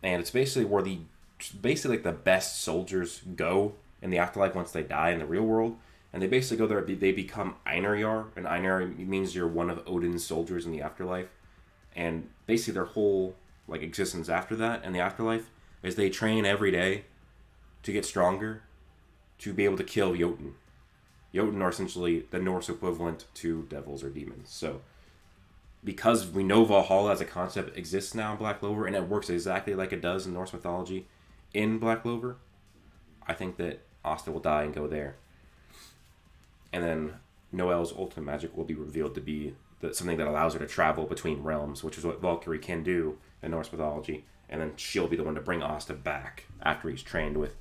And it's basically where like the best soldiers go in the afterlife once they die in the real world. And they basically go there, they become Einarjar, and Einar means you're one of Odin's soldiers in the afterlife. And basically their whole like existence after that in the afterlife is they train every day to get stronger to be able to kill Jotun. Jotun are essentially the Norse equivalent to devils or demons. So because we know Valhalla as a concept exists now in Black Clover, and it works exactly like it does in Norse mythology in Black Clover, I think that Asta will die and go there. And then Noel's ultimate magic will be revealed to be something that allows her to travel between realms, which is what Valkyrie can do in Norse mythology. And then she'll be the one to bring Asta back after he's trained with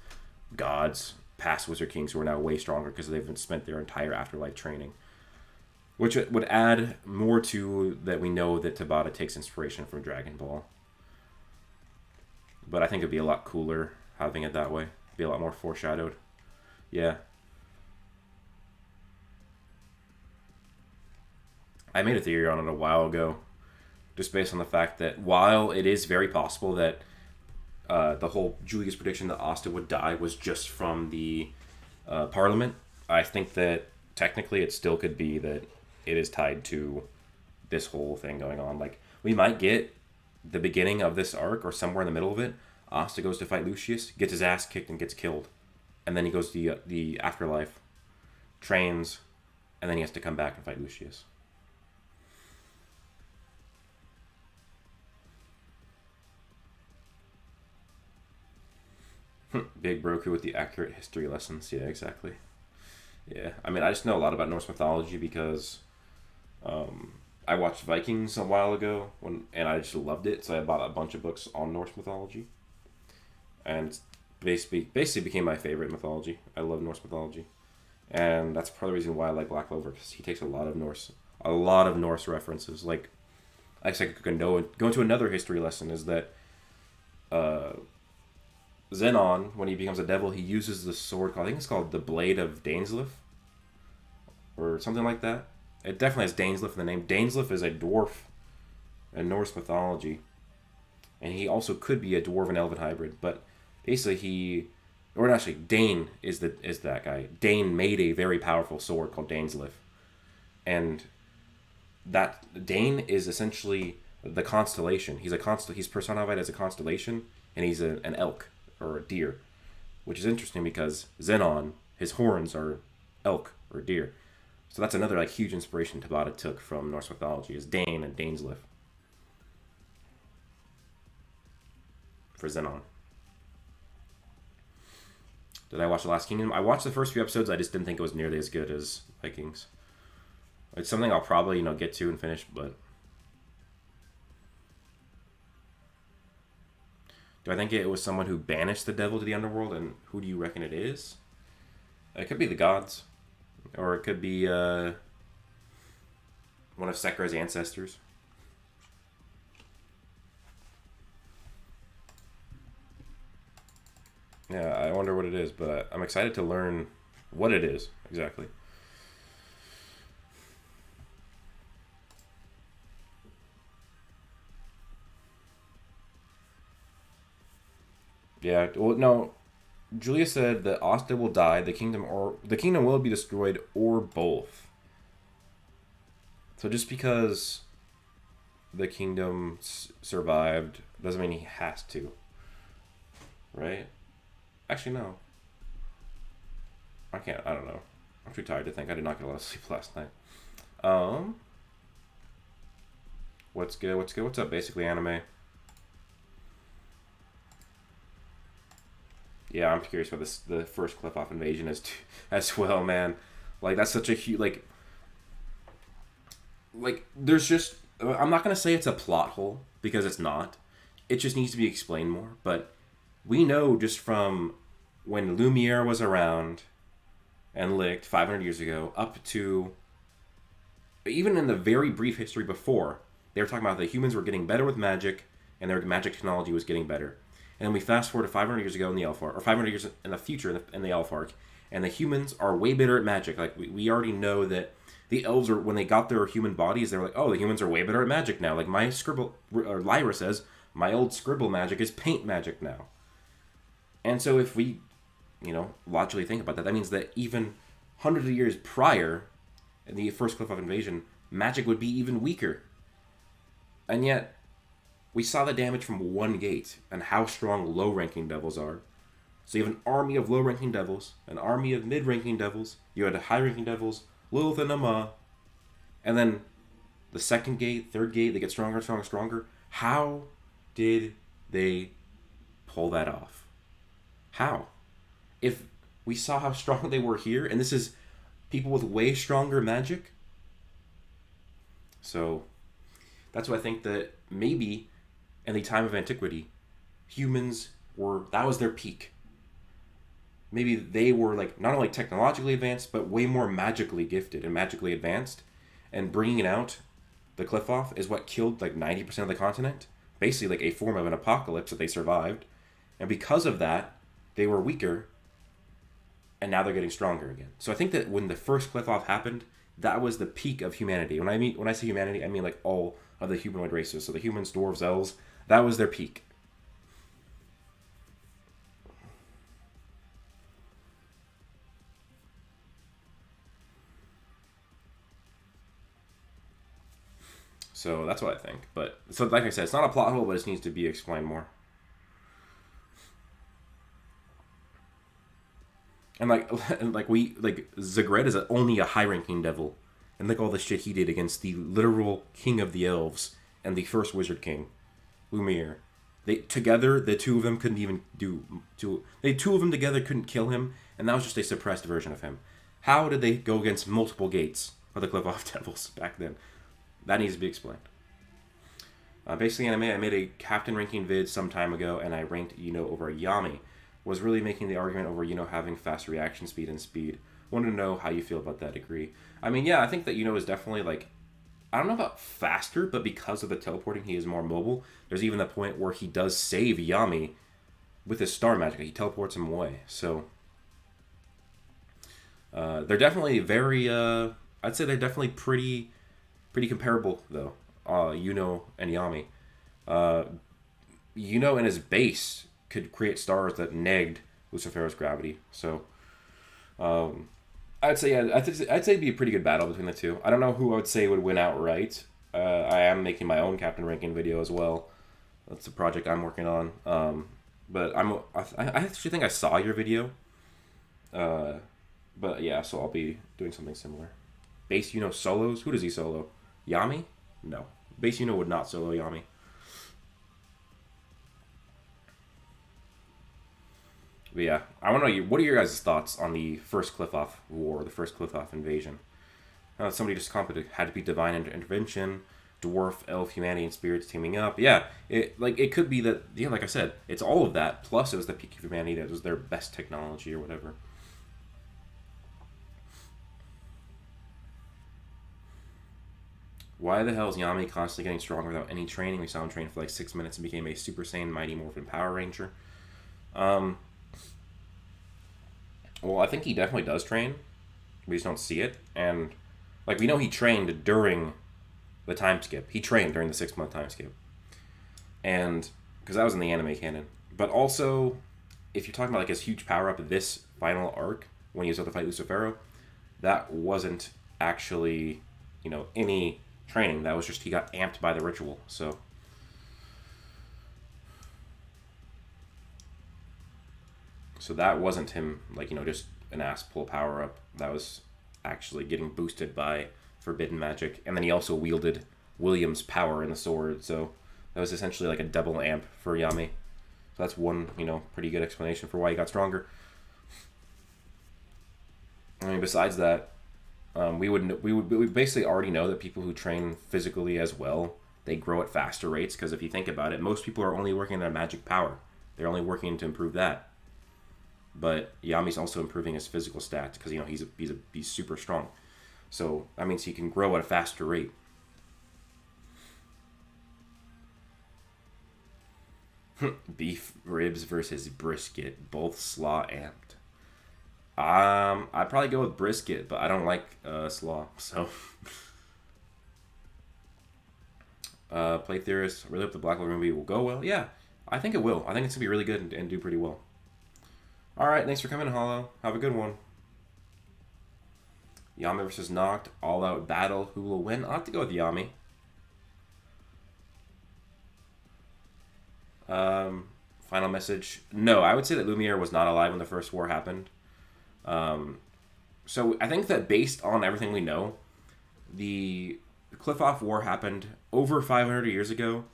gods, past Wizard Kings who are now way stronger because they've spent their entire afterlife training. Which would add more to that we know that Tabata takes inspiration from Dragon Ball. But I think it'd be a lot cooler having it that way. It'd be a lot more foreshadowed. Yeah. I made a theory on it a while ago, just based on the fact that while it is very possible that the whole Julia's prediction that Asta would die was just from the Parliament, I think that technically it still could be that it is tied to this whole thing going on. Like, we might get the beginning of this arc, or somewhere in the middle of it, Asta goes to fight Lucius, gets his ass kicked and gets killed. And then he goes to the afterlife, trains, and then he has to come back and fight Lucius. Big Broku with the accurate history lessons. Yeah, exactly. Yeah, I mean, I just know a lot about Norse mythology because I watched Vikings a while ago, and I just loved it, so I bought a bunch of books on Norse mythology. And it's basically became my favorite mythology. I love Norse mythology. and that's part of the reason why I like Black Clover, because he takes a lot of Norse references. Like, I guess I could go into another history lesson is that Zenon, when he becomes a devil, he uses the sword called, I think it's called the Blade of Dainsleif, or something like that. It definitely has Dainsleif in the name. Dainsleif is a dwarf in Norse mythology, and he also could be a dwarven elven hybrid. But basically, Dane is that guy. Dane made a very powerful sword called Dainsleif, and that Dane is essentially the constellation. He's personified as a constellation, and he's an elk or a deer, which is interesting because Zenon, his horns are elk or deer. So that's another like huge inspiration Tabata took from Norse mythology is Dane and Dainsleif for Zenon. Did I watch The Last Kingdom? I watched the first few episodes. I just didn't think it was nearly as good as Vikings. It's something I'll probably get to and finish, but do I think it was someone who banished the devil to the underworld, and who do you reckon it is? It could be the gods, or it could be one of Sekira's ancestors. Yeah, I wonder what it is, but I'm excited to learn what it is exactly. Yeah, well, no. Julia said that Asta will die, the kingdom will be destroyed, or both. So just because the kingdom survived doesn't mean he has to, right? Actually, no. I can't. I don't know. I'm too tired to think. I did not get a lot of sleep last night. What's good? What's up? Basically, anime. Yeah, I'm curious about the first Cliff-Off invasion as well, man. Like, that's such a huge, like, there's just, I'm not going to say it's a plot hole, because it's not. It just needs to be explained more, but we know just from when Lumiere was around and lived 500 years ago, up to, even in the very brief history before, they were talking about the humans were getting better with magic, and their magic technology was getting better. And then we fast forward to 500 years ago in the Elf Arc, or 500 years in the future in the Elf Arc, and the humans are way better at magic. Like, we already know that the elves when they got their human bodies, they were like, oh, the humans are way better at magic now. Like, my scribble, or Lyra says, my old scribble magic is paint magic now. And so if we, logically think about that, that means that even hundreds of years prior, in the first Cliff-Off invasion, magic would be even weaker. And yet, we saw the damage from one gate and how strong low-ranking devils are. So you have an army of low-ranking devils, an army of mid-ranking devils, you had high-ranking devils, Lilith and Amma, and then the second gate, third gate, they get stronger, stronger, stronger. How did they pull that off? How? If we saw how strong they were here, and this is people with way stronger magic. So that's why I think that maybe in the time of antiquity, humans that was their peak. Maybe they were not only technologically advanced, but way more magically gifted and magically advanced. And bringing out the Cliff-Off is what killed 90% of the continent. Basically a form of an apocalypse that they survived. And because of that, they were weaker, and now they're getting stronger again. So I think that when the first Cliff-Off happened, that was the peak of humanity. When I say humanity, I mean all of the humanoid races. So the humans, dwarves, elves, that was their peak. So that's what I think. But so like I said, it's not a plot hole, but it needs to be explained more. And Zagred is only a high-ranking devil, and all the shit he did against the literal king of the elves and the first wizard king, Lumiere. Together, the two of them couldn't even do two. The two of them together couldn't kill him, and that was just a suppressed version of him. How did they go against multiple gates of the Cliff-Off devils back then? That needs to be explained. Basically, I made a captain ranking vid some time ago, and I ranked over Yami. Was really making the argument over having fast reaction speed and speed Wanted to know how you feel about that degree. I mean, yeah, I think that Yuno is definitely like, I don't know about faster, but because of the teleporting, he is more mobile. There's even the point where he does save Yami with his star magic. He teleports him away. So they're definitely very. I'd say they're definitely pretty comparable though. Yuno and Yami. Yuno in his base could create stars that negged Lucifero's gravity. So I'd say yeah, I'd say it'd be a pretty good battle between the two. I don't know who I would say would win outright. I am making my own captain ranking video as well. That's a project I'm working on. But I actually think I saw your video. But yeah, so I'll be doing something similar. Base Yuno solos? Who does he solo? Yami? No. Base Yuno would not solo Yami. But yeah, I want to know, what are your guys' thoughts on the first Cliff-Off war, the first Cliff-Off invasion? Somebody just commented, had to be divine intervention, dwarf, elf, humanity, and spirits teaming up. Yeah, it could be that, yeah, like I said, it's all of that, plus it was the peak of humanity that was their best technology or whatever. Why the hell is Yami constantly getting stronger without any training? We saw him train for like 6 minutes and became a Super Saiyan Mighty Morphin Power Ranger. Well, I think he definitely does train. We just don't see it. And, like, we know he trained during the time skip. He trained during the 6-month time skip. And, because that was in the anime canon. But also, if you're talking about, like, his huge power-up this final arc, when he was about to fight Lucifero, that wasn't actually, you know, any training. That was just he got amped by the ritual. So that wasn't him, like, you know, just an ass pull power up. That was actually getting boosted by forbidden magic. And then he also wielded William's power in the sword. So that was essentially like a double amp for Yami. So that's one, you know, pretty good explanation for why he got stronger. I mean, besides that, we basically already know that people who train physically as well, they grow at faster rates. Because if you think about it, most people are only working on their magic power. They're only working to improve that. But Yami's also improving his physical stats because, you know, he's super strong. So that means he can grow at a faster rate. Beef ribs versus brisket, both slaw amped. I'd probably go with brisket, but I don't like slaw. So play theorist, really hope the Black Clover movie will go well. Yeah, I think it will. I think it's gonna be really good and do pretty well. Alright, thanks for coming, Hollow. Have a good one. Yami versus Noct, all-out battle. Who will win? I'll have to go with Yami. Final message. No, I would say that Lumiere was not alive when the first war happened. So I think that based on everything we know, the Cliff-Off War happened over 500 years ago,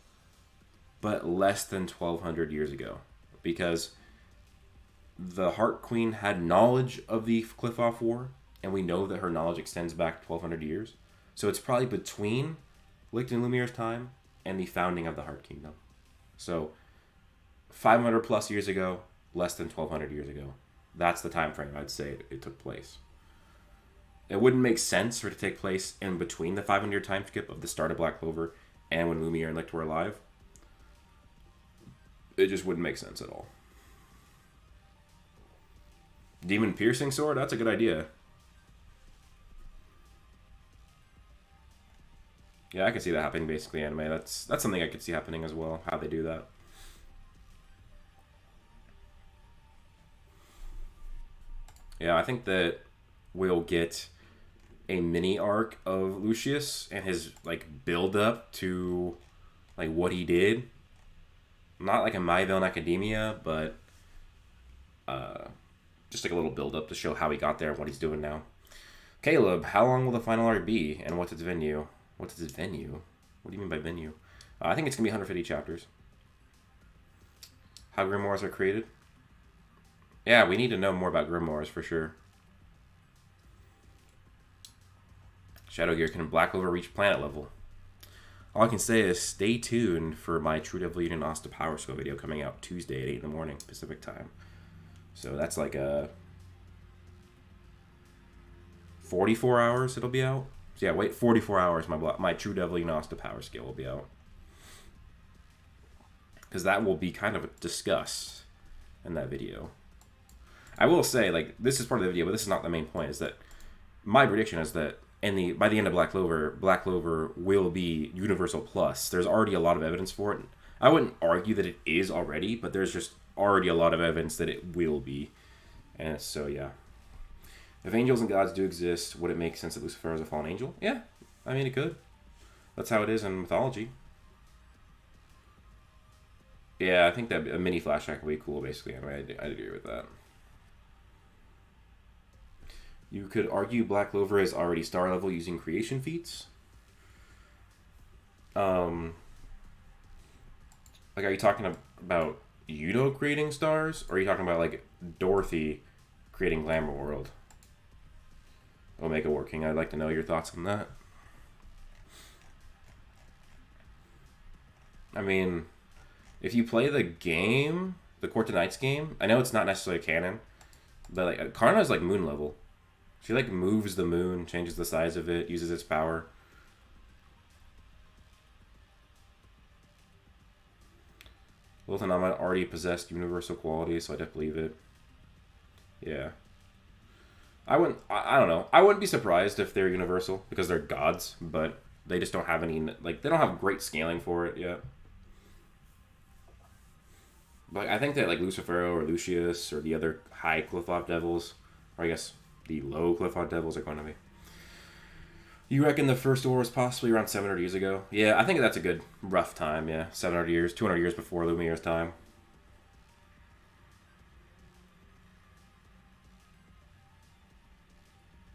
but less than 1,200 years ago. Because the Heart Queen had knowledge of the Cliff-Off War, and we know that her knowledge extends back 1,200 years. So it's probably between Licht and Lumiere's time and the founding of the Heart Kingdom. So 500 plus years ago, less than 1,200 years ago. That's the time frame I'd say it took place. It wouldn't make sense for it to take place in between the 500-year time skip of the start of Black Clover and when Lumiere and Licht were alive. It just wouldn't make sense at all. Demon piercing sword? That's a good idea. Yeah, I could see that happening basically anime. That's something I could see happening as well, how they do that. Yeah, I think that we'll get a mini arc of Lucius and his like build up to like what he did. Not like a My Villain Academia, but just like a little build up to show how he got there and what he's doing now. Caleb, how long will the final arc be and what's its venue? What's its venue? What do you mean by venue? I think it's gonna be 150 chapters. How grimoires are created? Yeah, we need to know more about grimoires for sure. Shadow Gear, can Black Clover reach planet level? All I can say is stay tuned for my True Devil Union Asta Power Scope video coming out Tuesday at 8 in the morning Pacific time. So that's like a 44 hours it'll be out. So yeah, wait 44 hours. My True Devil Unasta power scale will be out. Because that will be kind of discussed in that video. I will say, like, this is part of the video, but this is not the main point. Is that my prediction is that by the end of Black Clover will be Universal Plus. There's already a lot of evidence for it. I wouldn't argue that it is already, but there's just already a lot of evidence that it will be. And so yeah. If angels and gods do exist, would it make sense that Lucifer is a fallen angel? Yeah, I mean, it could. That's how it is in mythology. Yeah, I think that a mini flashback would be cool, basically. I mean, I'd agree with that. You could argue Black Clover is already star level using creation feats. Like, are you talking about Yuno creating stars? Or are you talking about, like, Dorothy creating Glamour World? Omega Working. I'd like to know your thoughts on that. I mean, if you play the game, the Court of Knights game, I know it's not necessarily canon, but like Karna is like moon level. She like moves the moon, changes the size of it, uses its power. Liltanama already possessed universal qualities, so I definitely believe it. Yeah. I don't know. I wouldn't be surprised if they're universal because they're gods, but they just don't have any, like, they don't have great scaling for it yet. But I think that, like, Lucifero or Lucius or the other high Qliphoth devils, or I guess the low Qliphoth devils are going to be. You reckon the first war was possibly around 700 years ago? Yeah, I think that's a good rough time, yeah. 700 years, 200 years before Lumiere's time.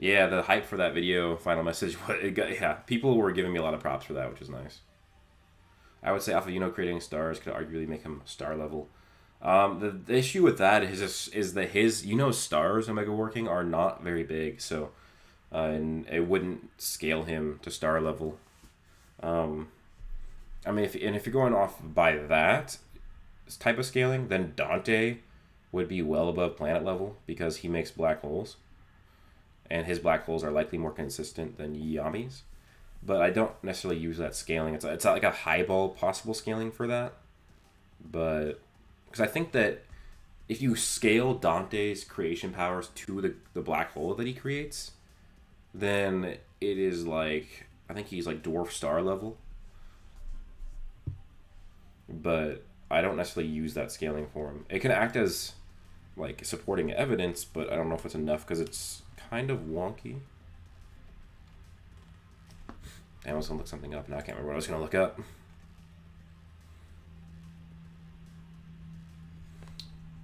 Yeah, the hype for that video, final message, yeah, people were giving me a lot of props for that, which is nice. I would say Alpha Uno creating stars could arguably make him star level. The issue with that is that his Uno's stars Omega Working are not very big, so and it wouldn't scale him to star level. I mean, if you're going off by that type of scaling, then Dante would be well above planet level because he makes black holes. And his black holes are likely more consistent than Yami's. But I don't necessarily use that scaling. It's not like a highball possible scaling for that. But, because I think that if you scale Dante's creation powers to the black hole that he creates, then it is like, I think he's like dwarf star level. But I don't necessarily use that scaling for him. It can act as like supporting evidence, but I don't know if it's enough because it's kind of wonky. I was going to look something up. Now I can't remember what I was going to look up.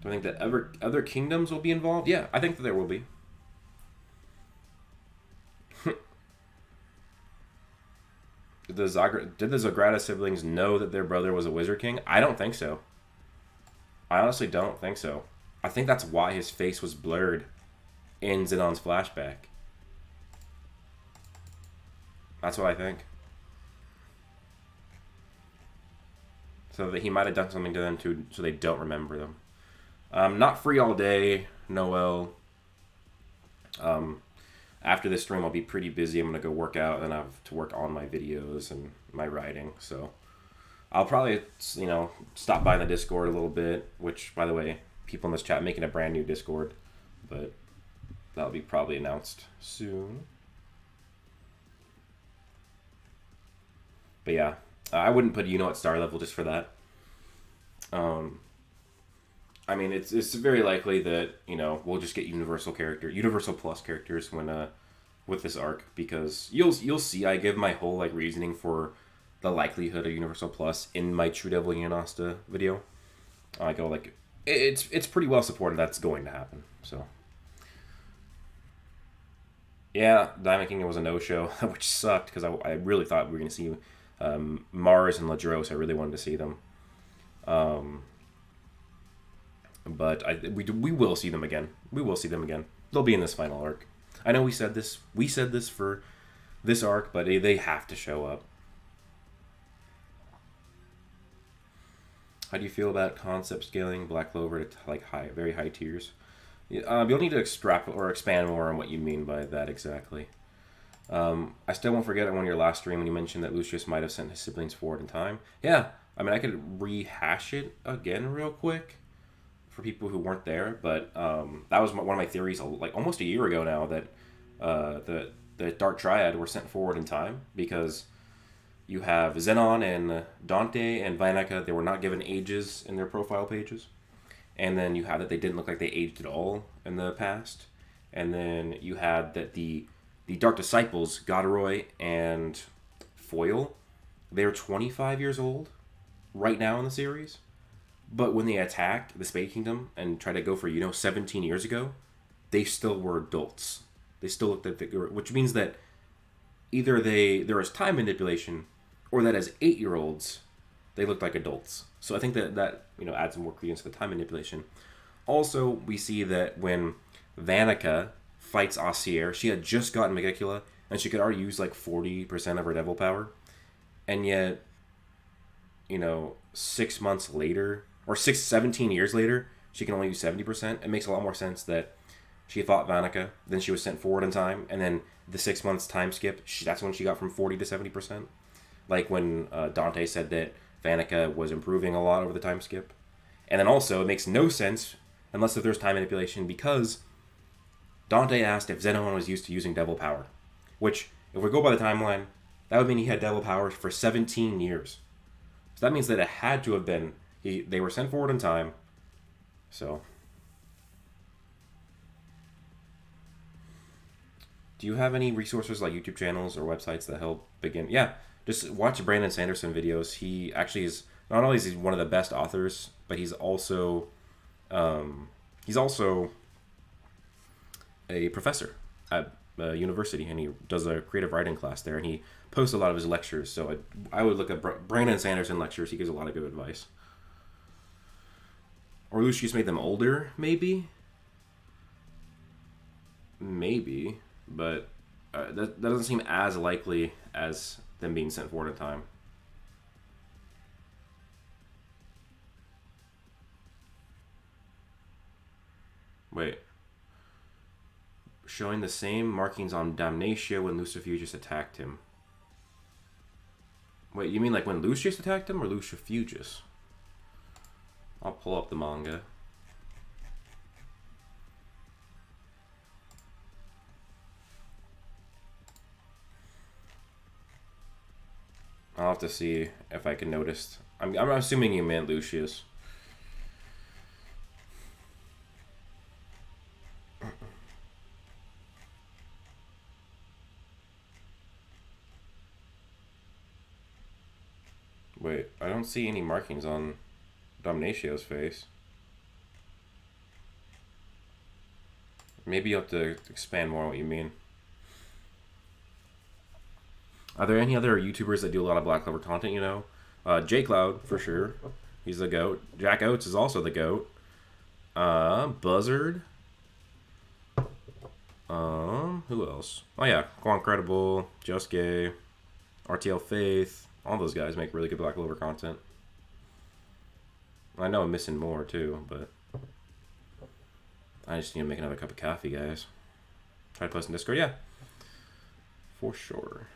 Do I think that other kingdoms will be involved? Yeah, I think that there will be. Did the Zagrata siblings know that their brother was a Wizard King? I don't think so. I honestly don't think so. I think that's why his face was blurred in Zenon's flashback. That's what I think. So that he might have done something to them too, so they don't remember them. Not free all day, Noel. After this stream, I'll be pretty busy. I'm going to go work out, and I have to work on my videos and my writing. So I'll probably, stop by the Discord a little bit, which, by the way, people in this chat making a brand new Discord. But that'll be probably announced soon. But yeah, I wouldn't put at star level just for that. I mean, it's very likely that we'll just get Universal Plus characters when with this arc, because you'll see I give my whole reasoning for the likelihood of Universal Plus in my True Devil Unasta video. I go it's pretty well supported that's going to happen. So yeah, Diamond Kingdom was a no-show, which sucked because I really thought we were going to see Mars and Ladros. I really wanted to see them. But we will see them again. We will see them again. They'll be in this final arc. I know we said this for this arc, but they have to show up. How do you feel about concept scaling Black Clover to very high tiers? You'll need to extrapolate or expand more on what you mean by that exactly. I still won't forget on your last stream when you mentioned that Lucius might have sent his siblings forward in time. Yeah, I mean, I could rehash it again real quick for people who weren't there, but that was one of my theories like almost a year ago now that the Dark Triad were sent forward in time because you have Zenon and Dante and Vinica. They were not given ages in their profile pages. And then you had that they didn't look like they aged at all in the past. And then you had that the Dark Disciples, Goderoy and Foil, they're 25 years old right now in the series. But when they attacked the Spade Kingdom and tried to go for, 17 years ago, they still were adults. They still looked like which means that either there was time manipulation or that as 8-year-olds, they looked like adults. So I think that adds more credence to the time manipulation. Also, we see that when Vanica fights Ossier, she had just gotten Megicula, and she could already use like 40% of her devil power. And yet, 6 months later, or 17 years later, she can only use 70%. It makes a lot more sense that she fought Vanica, then she was sent forward in time, and then the 6 months time skip, that's when she got from 40 to 70%. Like when Dante said that Vanica was improving a lot over the time skip. And then also, it makes no sense unless if there's time manipulation because Dante asked if Zenon was used to using devil power. Which, if we go by the timeline, that would mean he had devil power for 17 years. So that means that it had to have been, they were sent forward in time. So, do you have any resources like YouTube channels or websites that help begin? Yeah, just watch Brandon Sanderson videos. He actually is, not only is he one of the best authors, but he's also a professor at a university, and he does a creative writing class there, and he posts a lot of his lectures. So I would look at Brandon Sanderson lectures. He gives a lot of good advice. Or Lucius made them older, maybe, but that doesn't seem as likely as them being sent forward in time. Wait. Showing the same markings on Damnatio when Lucifugus attacked him. Wait, you mean like when Lucius attacked him or Lucifugus? I'll pull up the manga. I'll have to see if I can notice. I'm assuming you meant Lucius. Wait, I don't see any markings on Damnatio's face. Maybe you have to expand more on what you mean. Are there any other YouTubers that do a lot of Black Clover content, J Cloud, for sure. He's the GOAT. Jack Oates is also the GOAT. Buzzard. Who else? Oh yeah, Quan Credible, Just Gay, RTL Faith. All those guys make really good Black Clover content. I know I'm missing more too, but I just need to make another cup of coffee, guys. Try to post in Discord, yeah. For sure.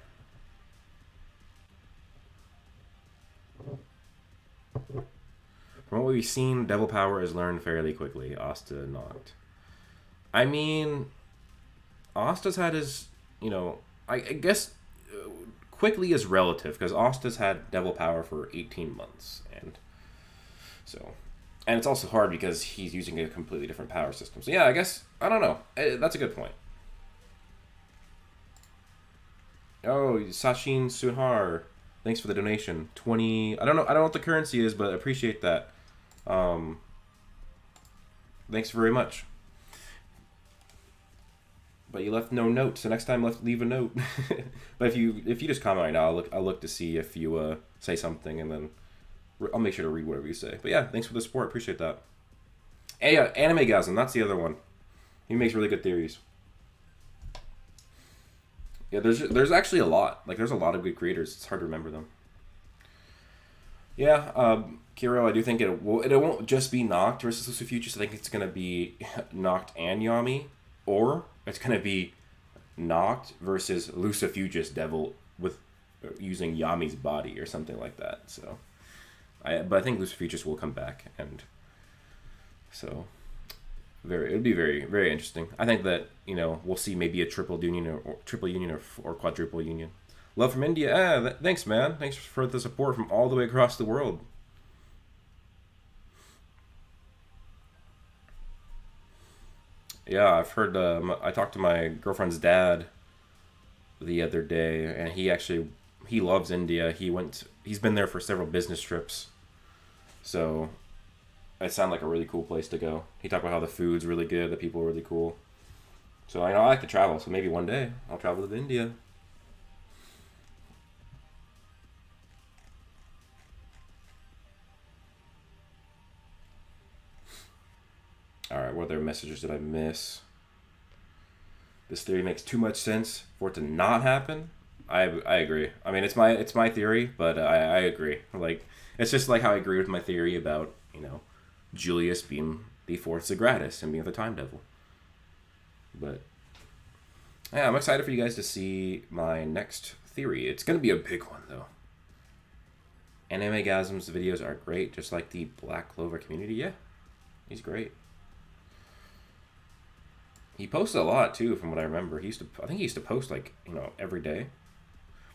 From what we've seen, Devil Power is learned fairly quickly. Asta not. I mean, Asta's had his, I guess quickly is relative because Asta's had Devil Power for 18 months, and it's also hard because he's using a completely different power system. So yeah, I guess I don't know. That's a good point. Oh, Sachin Sunhar, thanks for the donation. 20. I don't know what the currency is, but appreciate that. Thanks very much. But you left no note, so next time leave a note. But if you just comment right now, I'll look to see if you say something, and then I'll make sure to read whatever you say. But yeah, thanks for the support. Appreciate that. Hey, Anime Gasm, that's the other one. He makes really good theories. Yeah, there's actually a lot. Like, there's a lot of good creators. It's hard to remember them. Yeah, Kiro, I do think it won't just be Noct versus Lucifer Futures. I think it's gonna be Noct and Yami, or it's gonna be Noct versus Lucifugus Devil with using Yami's body or something like that. So, but I think Lucifugus will come back, and so it'd be very very interesting. I think that we'll see maybe a triple union or triple union or quadruple union. Love from India. Thanks, man. Thanks for the support from all the way across the world. Yeah, I've heard. I talked to my girlfriend's dad the other day, and he loves India. He's been there for several business trips, so it sounded like a really cool place to go. He talked about how the food's really good, the people are really cool. So I like to travel. So maybe one day I'll travel to India. All right, what other messages did I miss? This theory makes too much sense for it to not happen. I agree. I mean, it's my theory, but I agree. Like, it's just like how I agree with my theory about Julius being the fourth Sagratis and being the Time Devil. But yeah, I'm excited for you guys to see my next theory. It's gonna be a big one though. Animegasm's videos are great, just like the Black Clover community. Yeah, he's great. He posted a lot too, from what I remember. I think he used to post like every day.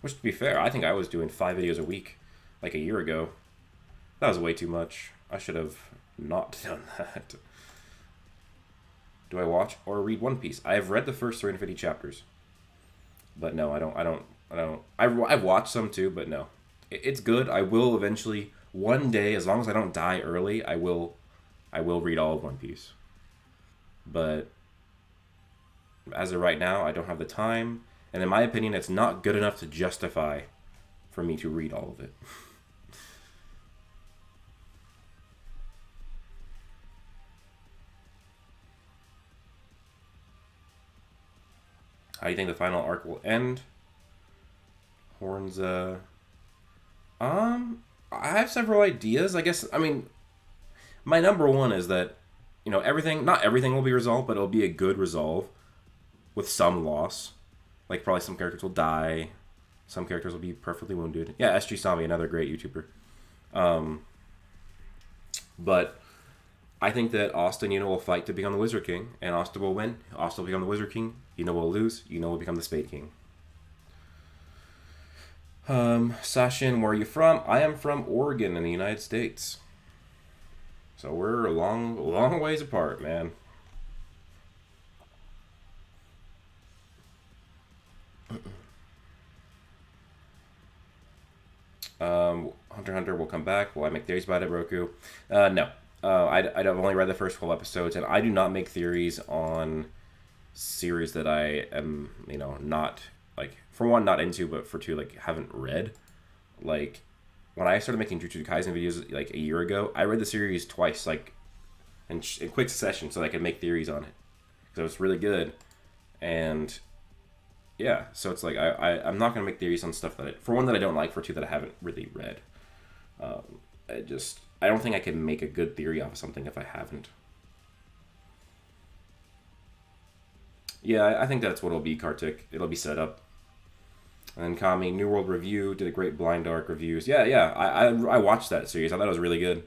Which, to be fair, I think I was doing 5 videos a week like a year ago. That was way too much. I should have not done that. Do I watch or read One Piece? I have read the first 350 chapters, but no, I don't. I've watched some too, but no, it's good. I will eventually one day, as long as I don't die early, I will read all of One Piece. But as of right now, I don't have the time, and in my opinion, it's not good enough to justify for me to read all of it. How do you think the final arc will end? Horns, I have several ideas. I guess, I mean, my number one is that, not everything will be resolved, but it'll be a good resolve with some loss. Like, probably some characters will die. Some characters will be perfectly wounded. Yeah, SG Sami, another great YouTuber. But I think that Austin, will fight to become the Wizard King, and Austin will win. Austin will become the Wizard King. Will lose. Will become the Spade King. Sashin, where are you from? I am from Oregon in the United States. So we're a long ways apart, man. Hunter x Hunter will come back. Will I make theories about it, Broku? No. I've only read the first 12 episodes, and I do not make theories on series that I am, not, like, for one, not into, but for two, like, haven't read. Like, when I started making Jujutsu Kaisen videos, like, a year ago, I read the series twice, like, in quick succession, so I could make theories on it. Because it was really good. And yeah, so it's like I'm not gonna make theories on stuff for one that I don't like, for two that I haven't really read. I don't think I can make a good theory off of something if I haven't. Yeah, I think that's what it'll be, Kartik. It'll be set up. And Kami, New World Review did a great Blind Dark reviews. Yeah, I watched that series. I thought it was really good.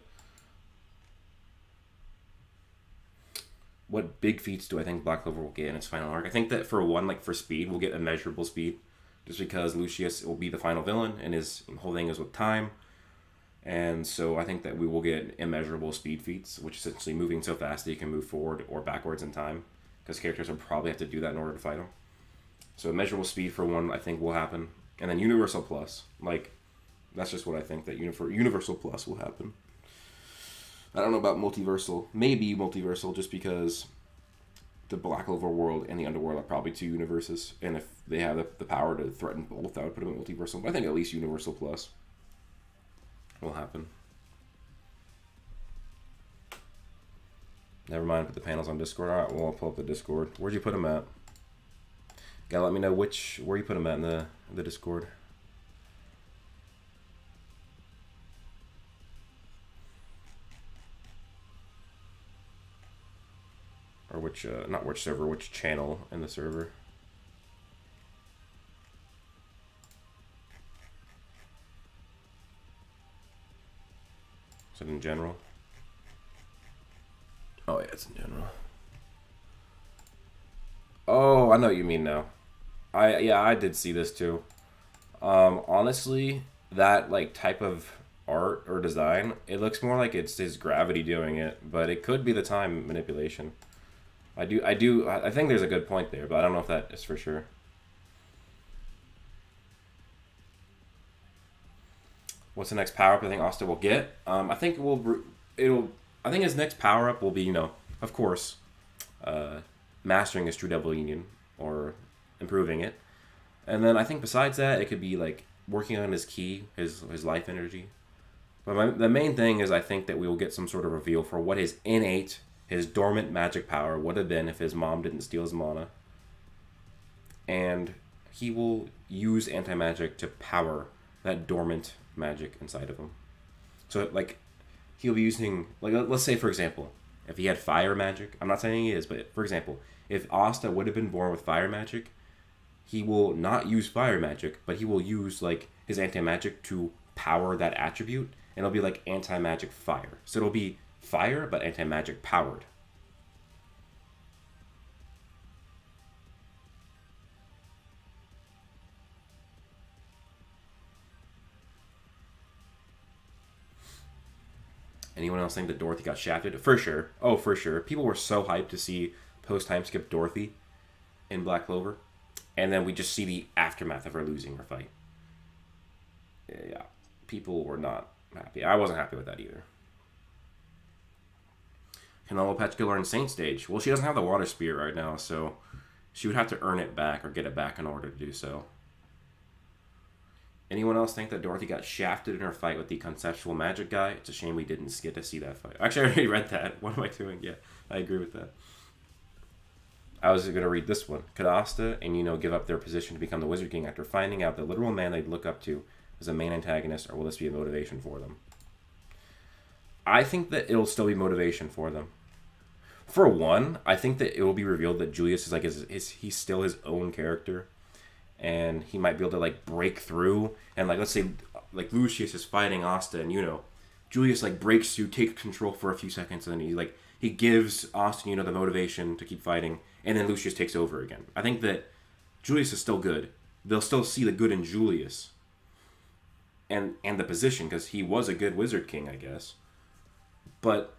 What big feats do I think Black Clover will get in its final arc? I think that for one, like for speed, we'll get immeasurable speed. Just because Lucius will be the final villain, and his whole thing is with time. And so I think that we will get immeasurable speed feats, which is essentially moving so fast that you can move forward or backwards in time. Because characters will probably have to do that in order to fight them. So immeasurable speed for one, I think, will happen. And then Universal Plus. Like, that's just what I think, that Universal Plus will happen. I don't know about multiversal. Maybe multiversal, just because the Black Clover world and the Underworld are probably two universes. And if they have the power to threaten both, I would put them in multiversal. But I think at least Universal Plus will happen. Never mind, put the panels on Discord. Alright, well, I'll pull up the Discord. Where'd you put them at? Gotta let me know where you put them at in the Discord. Or which, not which server, which channel in the server. Is it in general? Oh, yeah, it's in general. Oh, I know what you mean now. Yeah, I did see this too. Honestly, that like type of art or design, it looks more like it's his gravity doing it, but it could be the time manipulation. I think there's a good point there, but I don't know if that is for sure. What's the next power up I think Asta will get? I think I think his next power up will be, of course, mastering his True Devil Union or improving it. And then I think besides that, it could be like working on his ki, his life energy. But the main thing is I think that we will get some sort of reveal for what his innate, his dormant magic power would have been if his mom didn't steal his mana. And he will use anti-magic to power that dormant magic inside of him. So like he'll be using, like, let's say for example, if he had fire magic, I'm not saying he is, but for example, if Asta would have been born with fire magic, he will not use fire magic, but he will use like his anti-magic to power that attribute, and it'll be like anti-magic fire. So it'll be fire, but anti-magic powered. Anyone else think that Dorothy got shafted? For sure. Oh, for sure. People were so hyped to see post-time skip Dorothy in Black Clover. And then we just see the aftermath of her losing her fight. Yeah. People were not happy. I wasn't happy with that either. Can Olopechka learn Saint Stage? Well, she doesn't have the Water Spirit right now, so she would have to earn it back or get it back in order to do so. Anyone else think that Dorothy got shafted in her fight with the conceptual magic guy? It's a shame we didn't get to see that fight. Actually, I already read that. What am I doing? Yeah, I agree with that. I was going to read this one. Could Asta and give up their position to become the Wizard King after finding out the literal man they'd look up to as a main antagonist, or will this be a motivation for them? I think that it'll still be motivation for them. For one, I think that it will be revealed that Julius is like he's still his own character, and he might be able to like break through, and like let's say like Lucius is fighting Asta, and Julius like breaks through, takes control for a few seconds, and then he gives Asta the motivation to keep fighting, and then Lucius takes over again. I think that Julius is still good. They'll still see the good in Julius, and the position, because he was a good Wizard King, I guess. But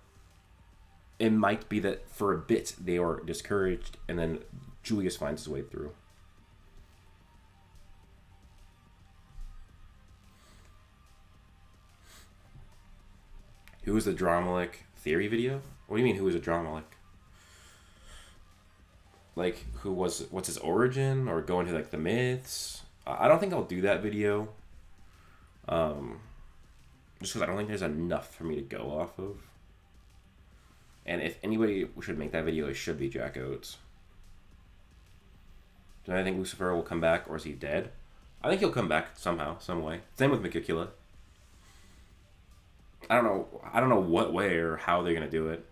it might be that for a bit they are discouraged, and then Julius finds his way through. Who is the Dramalik theory video? What do you mean, who is a Dramalik? Like, what's his origin? Or go into, like, the myths? I don't think I'll do that video. Just because I don't think there's enough for me to go off of. And if anybody should make that video, it should be Jack Oates. Do I think Lucifer will come back, or is he dead? I think he'll come back somehow, some way. Same with Mikukula. I don't know what way or how they're gonna do it.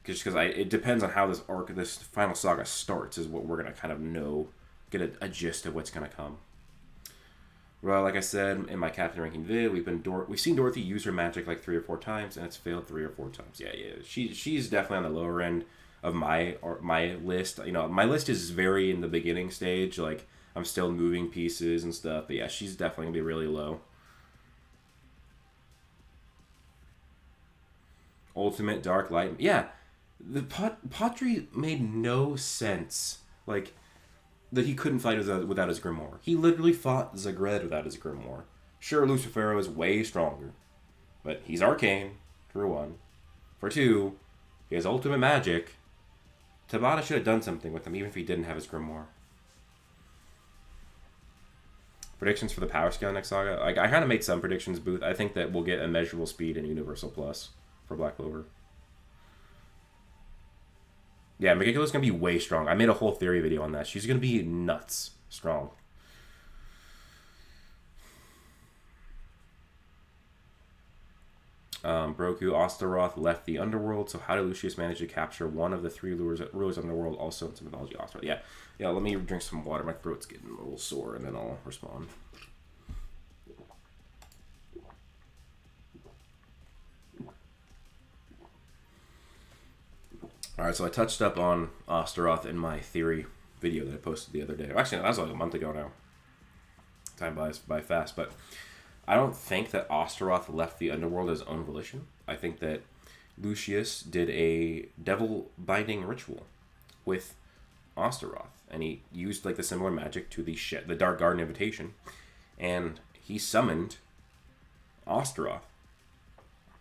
Just because it depends on how this final saga starts, is what we're gonna kind of get a gist of what's gonna come. Well, like I said in my captain ranking vid, we've seen Dorothy use her magic like 3 or 4 times, and it's failed 3 or 4 times. Yeah. She's definitely on the lower end of my list. My list is very in the beginning stage. Like, I'm still moving pieces and stuff, but yeah, she's definitely gonna be really low. Ultimate Dark Light. Yeah, the Patri made no sense. Like, that he couldn't fight without his Grimoire. He literally fought Zagred without his Grimoire. Sure, Lucifero is way stronger, but he's arcane, for one. For two, he has ultimate magic. Tabata should have done something with him, even if he didn't have his Grimoire. Predictions for the power scale next saga? Like, I kind of made some predictions, Booth. I think that we'll get Immeasurable Speed and Universal Plus for Black Clover. Yeah, Mikukula's going to be way strong. I made a whole theory video on that. She's going to be nuts strong. Broku, Osteroth left the underworld, so how did Lucius manage to capture one of the three rulers of the underworld, also in some mythology, Osteroth? Yeah, let me drink some water. My throat's getting a little sore, and then I'll respond. Alright, so I touched up on Osteroth in my theory video that I posted the other day. Actually, that was like a month ago now. Time flies by fast, but I don't think that Osteroth left the underworld as his own volition. I think that Lucius did a devil binding ritual with Osteroth, and he used like the similar magic to the Dark Garden invitation, and he summoned Osteroth.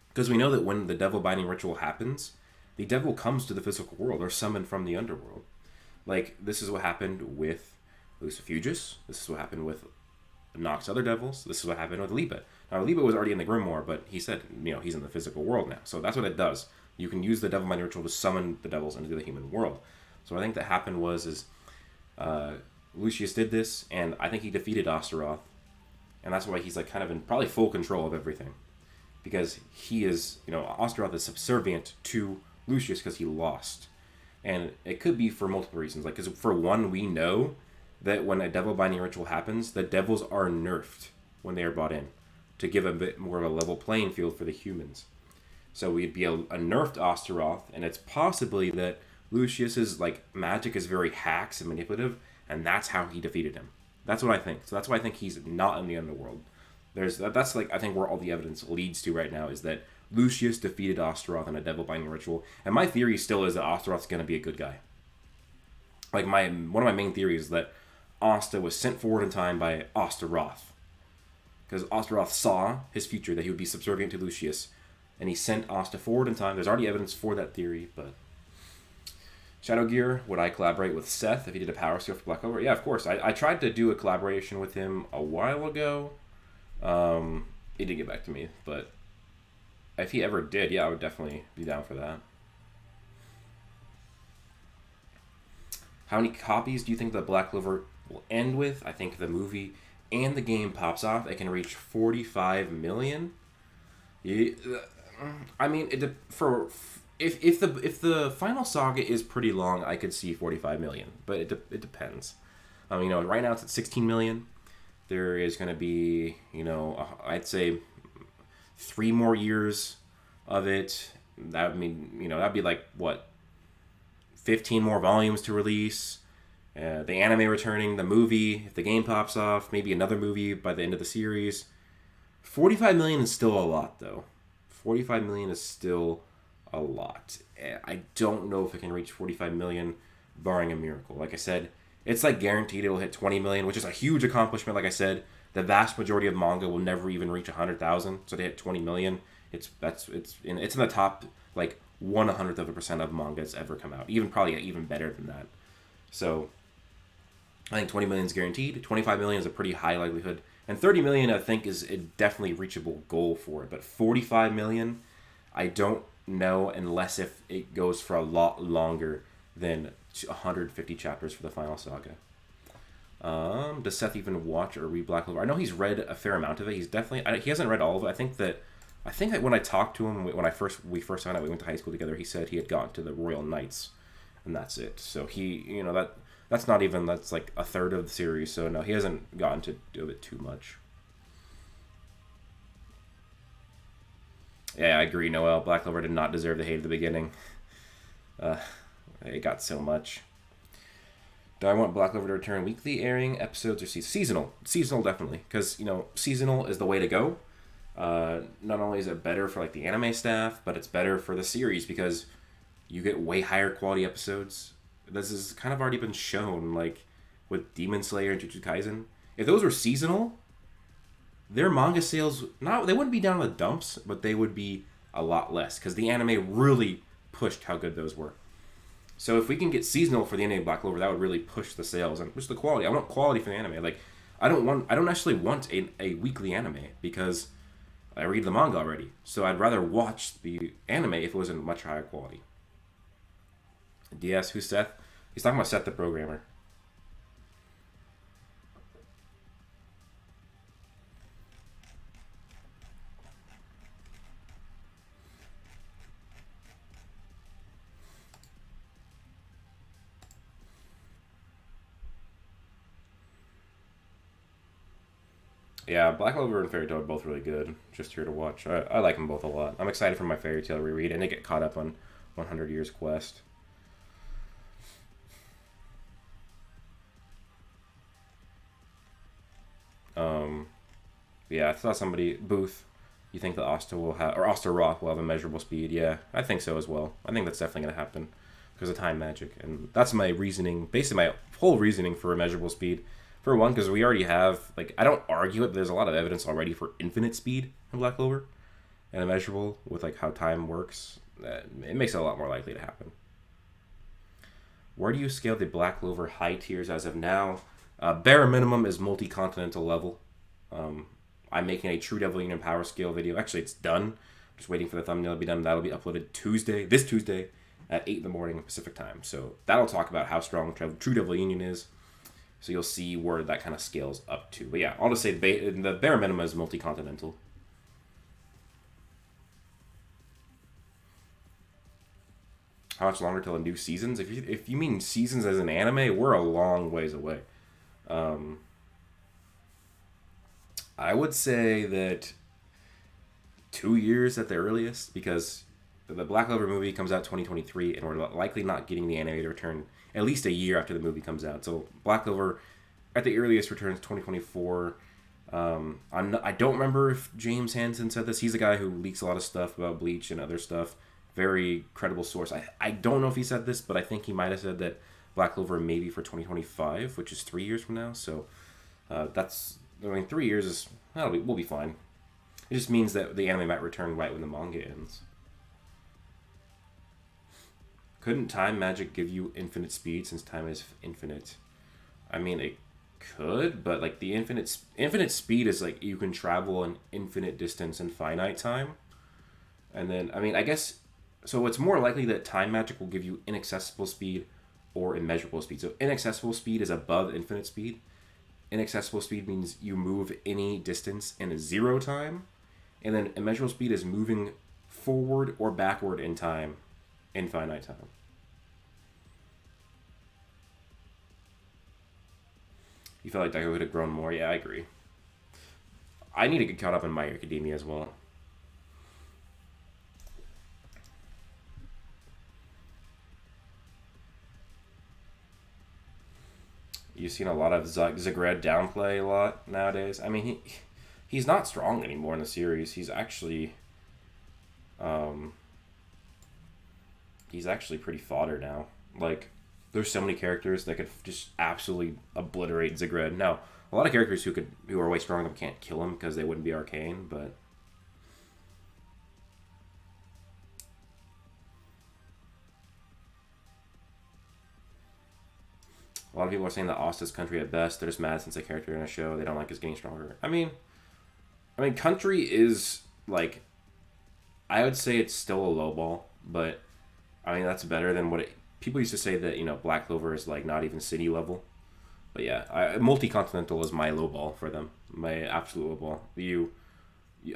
Because we know that when the devil binding ritual happens, the devil comes to the physical world or summoned from the underworld. Like, this is what happened with Lucifugus. This is what happened with Nox other devils. This is what happened with Liba. Now, Liba was already in the Grimoire, but he said, he's in the physical world now. So that's what it does. You can use the devil binding ritual to summon the devils into the human world. So what I think that happened was Lucius did this, and I think he defeated Osteroth. And that's why he's like kind of in probably full control of everything. Because he is, Osteroth is subservient to Lucius because he lost. And it could be for multiple reasons. Like, because for one, we know that when a devil binding ritual happens, the devils are nerfed when they are brought in to give a bit more of a level playing field for the humans. So we'd be a nerfed Osteroth, and it's possibly that Lucius's like magic is very hacks and manipulative, and that's how he defeated him. That's what I think. So that's why I think he's not in the underworld. That's like I think where all the evidence leads to right now is that Lucius defeated Osteroth in a devil binding ritual, and my theory still is that Osteroth's going to be a good guy. Like one of my main theories is that Asta was sent forward in time by Osteroth, because Osteroth saw his future, that he would be subservient to Lucius, and he sent Asta forward in time. There's already evidence for that theory, but Shadowgear, would I collaborate with Seth if he did a power skill for Black Clover? Yeah, of course. I tried to do a collaboration with him a while ago. He didn't get back to me, but if he ever did, yeah, I would definitely be down for that. How many copies do you think the Black Clover will end with? I think the movie and the game pops off, it can reach 45 million. Yeah, I mean, if the final saga is pretty long, I could see 45 million, but it depends. Right now it's at 16 million. There is going to be, I'd say 3 more years of it. That would mean, that'd be like, what, 15 more volumes to release. The anime returning, the movie, if the game pops off, maybe another movie by the end of the series. 45 million is still a lot, though. 45 million is still a lot. I don't know if it can reach 45 million, barring a miracle. Like I said, it's like guaranteed it will hit 20 million, which is a huge accomplishment. Like I said, the vast majority of manga will never even reach 100,000, so to hit 20 million, it's in the top like 1/100% of manga that's ever come out. Probably even better than that. So I think 20 million is guaranteed. 25 million is a pretty high likelihood, and 30 million I think is a definitely reachable goal for it. But 45 million, I don't know unless if it goes for a lot longer than 150 chapters for the final saga. Does Seth even watch or read Black Clover? I know he's read a fair amount of it. He hasn't read all of it. I think that when I talked to him, when we first found out we went to high school together, he said he had gotten to the Royal Knights, and that's it. So he, that's like a third of the series. So no, he hasn't gotten to do it too much. Yeah, I agree, Noel. Black Clover did not deserve the hate at the beginning. It got so much. Do I want Black Clover to return weekly airing episodes or seasonal? Seasonal, definitely, because seasonal is the way to go. Not only is it better for like the anime staff, but it's better for the series because you get way higher quality episodes. This has kind of already been shown, like with Demon Slayer and Jujutsu Kaisen. If those were seasonal, their manga sales they wouldn't be down in the dumps, but they would be a lot less because the anime really pushed how good those were. So if we can get seasonal for the anime Black Clover, that would really push the sales and push the quality. I want quality for the anime. Like I don't actually want a weekly anime because I read the manga already. So I'd rather watch the anime if it was in much higher quality. DS, who's Seth? He's talking about Seth the programmer. Yeah, Black Clover and Fairy Tail are both really good. Just here to watch. I like them both a lot. I'm excited for my Fairy Tail reread and to get caught up on 100 Years Quest. Yeah, I saw somebody Booth. You think that Asta will have, or Asta Roth will have immeasurable speed? Yeah, I think so as well. I think that's definitely going to happen because of time magic, and that's my reasoning. Basically, my whole reasoning for immeasurable speed. For one, because we already have, like, I don't argue it, but there's a lot of evidence already for infinite speed in Black Clover and immeasurable with like how time works. It makes it a lot more likely to happen. Where do you scale the Black Clover high tiers as of now? Bare minimum is multi-continental level. I'm making a True Devil Union Power Scale video. Actually, it's done. Just waiting for the thumbnail to be done. That'll be uploaded this Tuesday at 8 in the morning Pacific time. So that'll talk about how strong True Devil Union is. So you'll see where that kind of scales up to. But yeah, I'll just say the bare minimum is multi-continental. How much longer till the new seasons? If you mean seasons as an anime, we're a long ways away. I would say that 2 years at the earliest, because the Black Clover movie comes out 2023, and we're likely not getting the anime to return at least a year after the movie comes out. So Black Clover, at the earliest, returns 2024. I don't remember if James Hansen said this. He's a guy who leaks a lot of stuff about Bleach and other stuff. Very credible source. I don't know if he said this, but I think he might have said that Black Clover may be for 2025, which is 3 years from now. So that's... I mean, 3 years is... we'll be fine. It just means that the anime might return right when the manga ends. Couldn't time magic give you infinite speed since time is infinite? I mean, it could, but like the infinite speed is like you can travel an infinite distance in finite time. And then, I mean, I guess... So it's more likely that time magic will give you inaccessible speed or immeasurable speed. So inaccessible speed is above infinite speed. Inaccessible speed means you move any distance in a 0 time, and then immeasurable speed is moving forward or backward in time, in finite time. You feel like Daigo could have grown more? Yeah, I agree. I need to get caught up in My Hero Academia as well. You've seen a lot of Zagred downplay a lot nowadays. I mean, he's not strong anymore in the series. He's actually pretty fodder now. Like, there's so many characters that could just absolutely obliterate Zagred. Now, a lot of characters who are way stronger than him can't kill him because they wouldn't be arcane, but... A lot of people are saying that Asta's country at best. They're just mad since a character in a show. They don't like his getting stronger. I mean, country is, like... I would say it's still a low ball, but... I mean, that's better than what it... People used to say that, you know, Black Clover is, like, not even city level. But yeah, multi-continental is my low ball for them. My absolute low ball.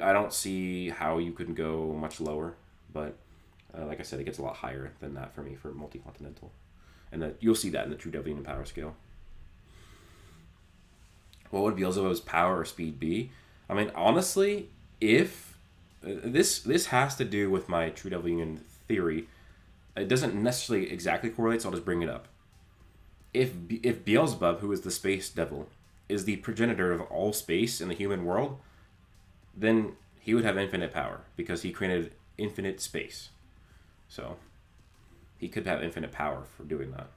I don't see how you could go much lower, but... like I said, it gets a lot higher than that for me for multi-continental. And you'll see that in the True Devil Union Power Scale. What would Beelzebub's power or speed be? I mean, honestly, if... This has to do with my True Devil Union theory. It doesn't necessarily exactly correlate, so I'll just bring it up. If Beelzebub, who is the space devil, is the progenitor of all space in the human world, then he would have infinite power, because he created infinite space. So... he could have infinite power for doing that.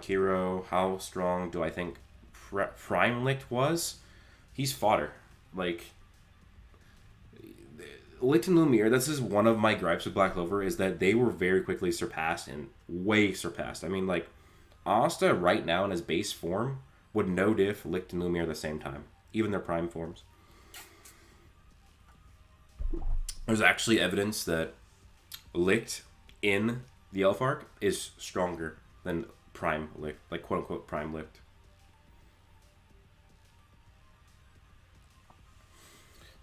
Kiro, how strong do I think Prime Licht was? He's fodder. Like, Licht and Lumiere, this is one of my gripes with Black Clover, is that they were very quickly surpassed and way surpassed. I mean, like, Asta right now in his base form would no diff Licht and Lumiere at the same time. Even their prime forms. There's actually evidence that Licht in the Elf arc is stronger than Prime Licht, like quote-unquote Prime Licht.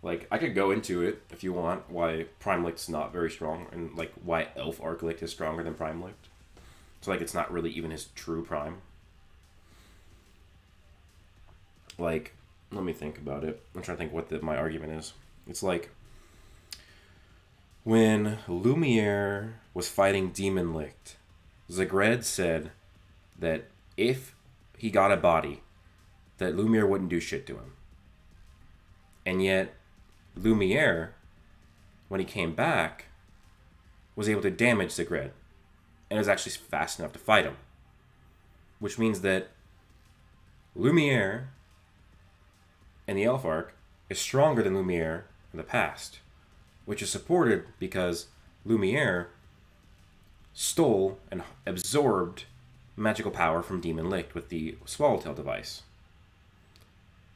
Like, I could go into it, if you want, why Prime Licht's not very strong, and, like, why Elf arc Licht is stronger than Prime Licht. So, like, it's not really even his true Prime. like, let me think about it. I'm trying to think what my argument is. It's like when Lumiere was fighting Demon Licht, Zagred said that if he got a body, that Lumiere wouldn't do shit to him. And yet, Lumiere, when he came back, was able to damage Zagred, and was actually fast enough to fight him. Which means that Lumiere in the Elf Arc is stronger than Lumiere in the past, which is supported because Lumiere stole and absorbed magical power from Demon Licht with the Swallowtail device.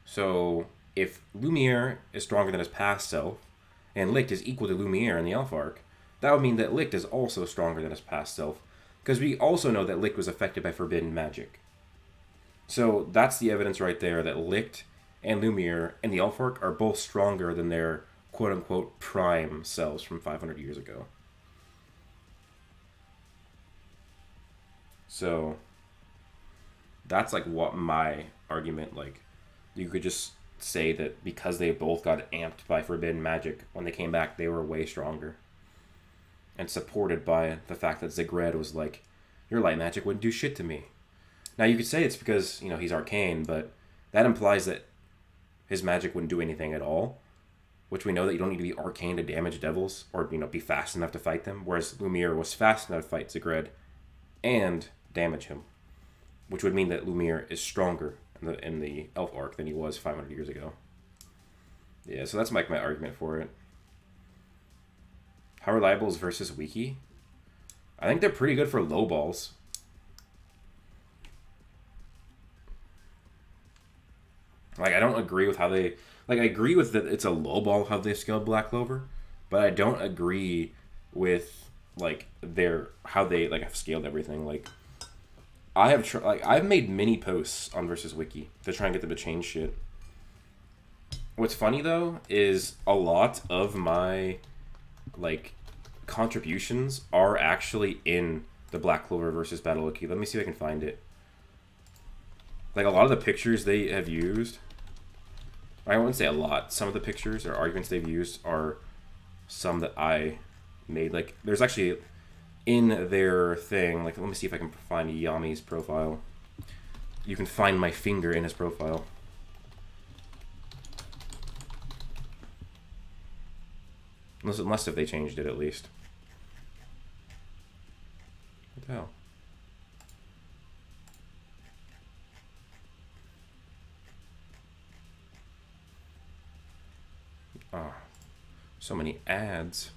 So, if Lumiere is stronger than his past self, and Licht is equal to Lumiere in the Elf Arc, that would mean that Licht is also stronger than his past self, because we also know that Licht was affected by forbidden magic. So that's the evidence right there that Licht and Lumiere in the Elf Arc are both stronger than their quote-unquote prime selves from 500 years ago. So that's like what my argument, like, you could just say that because they both got amped by forbidden magic, when they came back they were way stronger. And supported by the fact that Zagred was like, your light magic wouldn't do shit to me. Now you could say it's because, he's arcane, but that implies that his magic wouldn't do anything at all, which we know that you don't need to be arcane to damage devils, or, be fast enough to fight them, whereas Lumiere was fast enough to fight Zagred and damage him, which would mean that Lumiere is stronger in the Elf Arc than he was 500 years ago. Yeah, so that's my argument for it. How reliable is versus Wiki? I think they're pretty good for low balls. Like, I don't agree with how they... Like, I agree with that it's a low ball how they scaled Black Clover, but I don't agree with, like, how they, like, have scaled everything. Like, I've made many posts on versus Wiki to try and get them to change shit. What's funny, though, is a lot of my, like, contributions are actually in the Black Clover versus Battle Wiki. Let me see if I can find it. Like, a lot of the pictures they have used... I wouldn't say a lot. Some of the pictures or arguments they've used are some that I made. Like, there's actually in their thing, like, let me see if I can find Yami's profile. You can find my finger in his profile. Unless if they changed it, at least. What the hell? Oh, so many ads.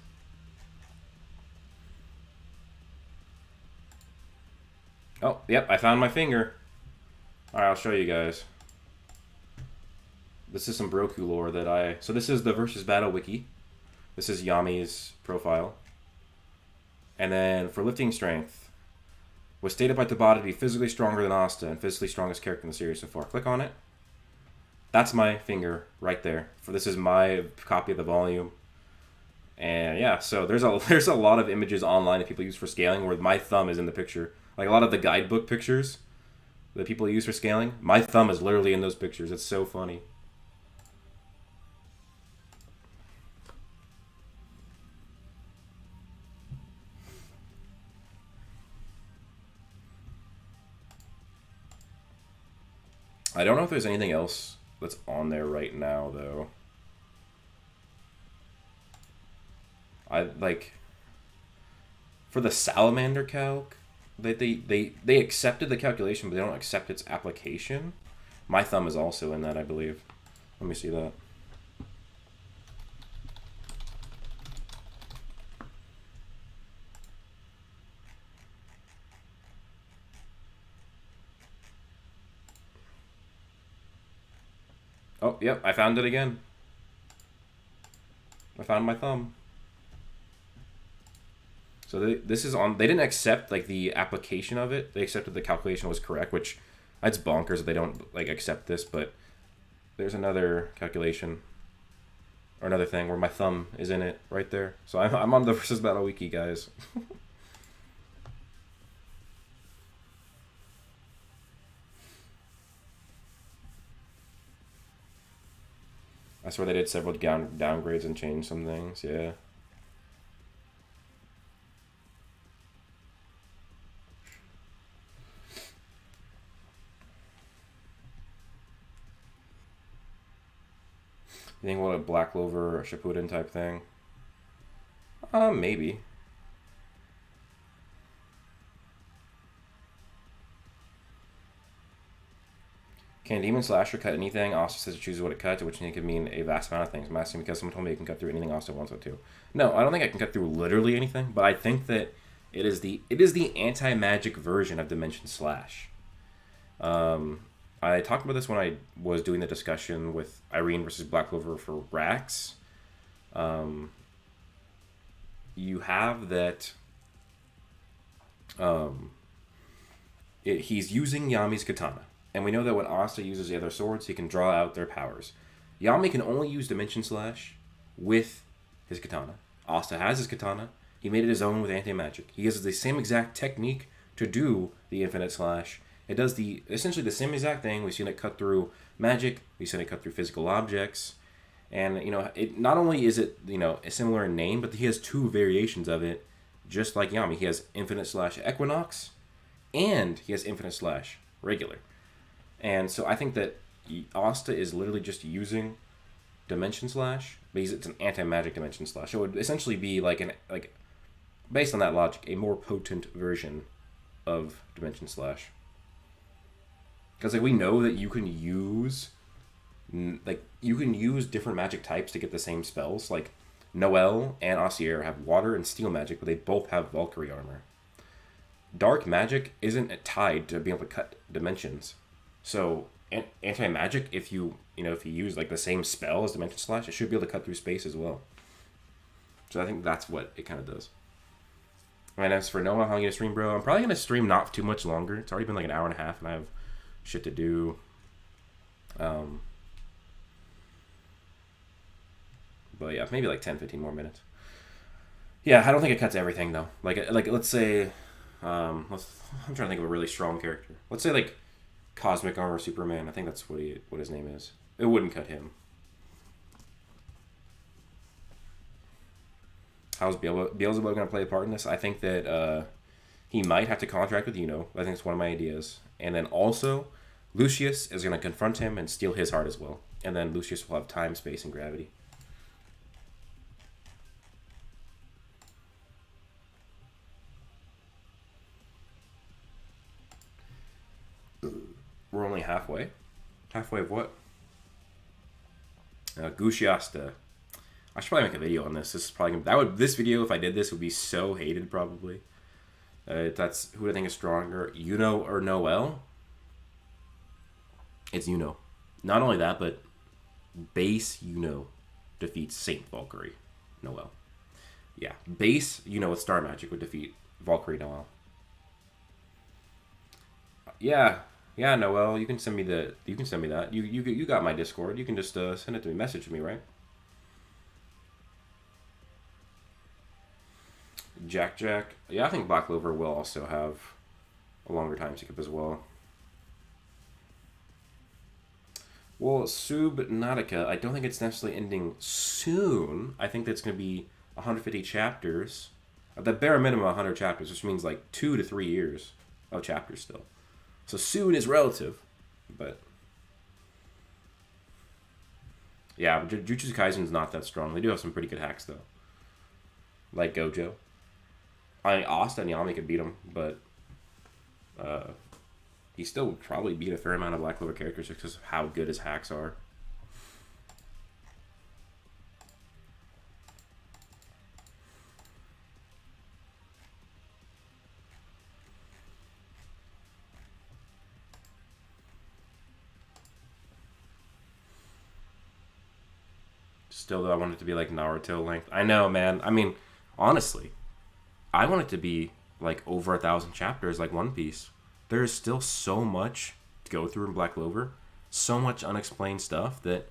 Oh, yep, I found my finger. Alright, I'll show you guys. This is some Broku lore that So this is the Versus Battle Wiki. This is Yami's profile. And then for lifting strength, was stated by Tabata to be physically stronger than Asta and physically strongest character in the series so far. Click on it. That's my finger right there. This is my copy of the volume. And yeah, so there's a lot of images online that people use for scaling where my thumb is in the picture. Like a lot of the guidebook pictures that people use for scaling, my thumb is literally in those pictures. It's so funny. I don't know if there's anything else that's on there right now, though. For the Salamander calc, they accepted the calculation, but they don't accept its application. My thumb is also in that, I believe. Let me see that. Oh, yep, I found it again. I found my thumb. So this is on... They didn't accept, like, the application of it. They accepted the calculation was correct, which... That's bonkers that they don't, like, accept this, but... There's another calculation. Or another thing where my thumb is in it, right there. So I'm on the Versus Battle Wiki, guys. I swear they did several downgrades and changed some things. Yeah. You think what a Black Clover or Shippuden type thing? Maybe. Can Demon Slasher cut anything? Austin says it chooses what it cuts, which could mean a vast amount of things. I'm asking because someone told me it can cut through anything Austin wants it to. No, I don't think I can cut through literally anything, but I think that it is the anti-magic version of Dimension Slash. I talked about this when I was doing the discussion with Irene versus Black Clover for Rax. You have that. He's using Yami's katana. And we know that when Asta uses the other swords, he can draw out their powers. Yami can only use Dimension Slash with his katana. Asta has his katana. He made it his own with anti-magic. He uses the same exact technique to do the Infinite Slash. It does essentially the same exact thing. We've seen it cut through magic. We've seen it cut through physical objects. And, it not only is it, a similar in name, but he has two variations of it, just like Yami. He has Infinite Slash Equinox, and he has Infinite Slash Regular. And so I think that Asta is literally just using Dimension Slash, but it's an anti-magic Dimension Slash. So it would essentially be based on that logic, a more potent version of Dimension Slash. Because we know that you can use different magic types to get the same spells. Like Noelle and Asier have water and steel magic, but they both have Valkyrie armor. Dark magic isn't tied to being able to cut dimensions. So anti-magic, if you use the same spell as Dimension Slash, it should be able to cut through space as well. So I think that's what it kind of does. And as for Noah, how are you gonna stream, bro? I'm probably gonna stream not too much longer. It's already been an hour and a half, and I have shit to do. But yeah, maybe 10-15 more minutes. Yeah, I don't think it cuts everything though. Let's say, I'm trying to think of a really strong character. Let's say Cosmic Armor Superman. I think that's what his name is. It wouldn't cut him. How's Beelzebub going to play a part in this? I think that he might have to contract with Yuno. I think it's one of my ideas. And then also, Lucius is going to confront him and steal his heart as well. And then Lucius will have time, space, and gravity. We're only halfway. Halfway of what? Gushiasta. I should probably make a video on this. This video, if I did this, would be so hated probably. That's who I think is stronger, Yuno or Noelle. It's Yuno. Not only that, but base Yuno defeats Saint Valkyrie Noelle. Yeah, base Yuno with Star Magic would defeat Valkyrie Noelle. Yeah, Noelle, you can send me that. You got my Discord. You can just send it to me. Message me, right? Jack. Yeah, I think Black Clover will also have a longer time skip as well. Well, Subnautica, I don't think it's necessarily ending soon. I think that's going to be 150 chapters. At the bare minimum, 100 chapters, which means 2 to 3 years of chapters still. So soon is relative, but yeah, Jujutsu Kaisen's not that strong. They do have some pretty good hacks though, like Gojo. Asta and Yami could beat him, but he still would probably beat a fair amount of Black Clover characters just because of how good his hacks are. Still, though, I want it to be Naruto length. I know, man. I mean, honestly, I want it to be over 1,000 chapters, like One Piece. There is still so much to go through in Black Clover, so much unexplained stuff that,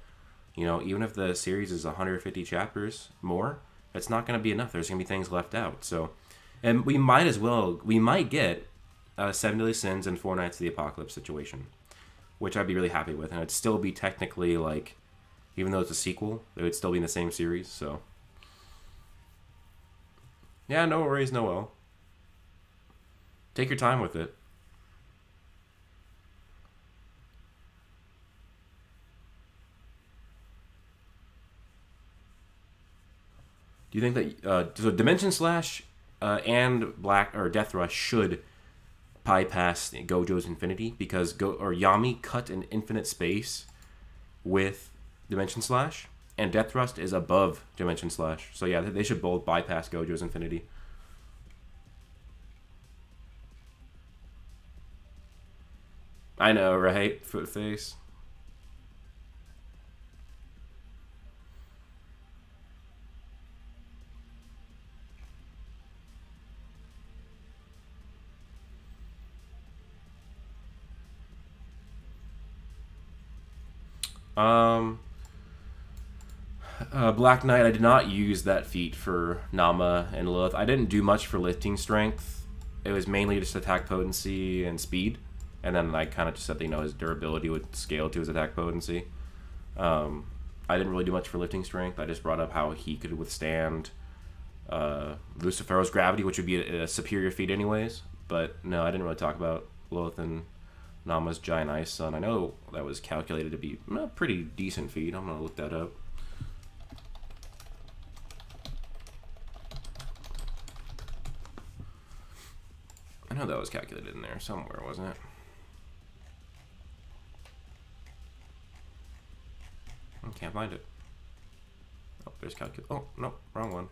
even if the series is 150 chapters more, it's not going to be enough. There's going to be things left out. So, and we might get Seven Deadly Sins and Four Nights of the Apocalypse situation, which I'd be really happy with, and it'd still be technically Even though it's a sequel, it would still be in the same series, so. Yeah, no worries, Noel. Take your time with it. Do you think that so Dimension Slash and Black or Death Rush should bypass Gojo's Infinity because Yami cut an infinite space with Dimension Slash, and Death Thrust is above Dimension Slash. So yeah, they should both bypass Gojo's Infinity. I know, right? Foot face. Black Knight, I did not use that feat for Nama and Lilith. I didn't do much for lifting strength. It was mainly just attack potency and speed. And then I kind of just said that, his durability would scale to his attack potency. I didn't really do much for lifting strength. I just brought up how he could withstand Lucifero's gravity, which would be a superior feat anyways. But no, I didn't really talk about Lilith and Nama's Giant Ice Sun. I know that was calculated to be a pretty decent feat. I'm going to look that up. I know that was calculated in there somewhere, wasn't it? I can't find it. Oh, there's Oh, no, wrong one.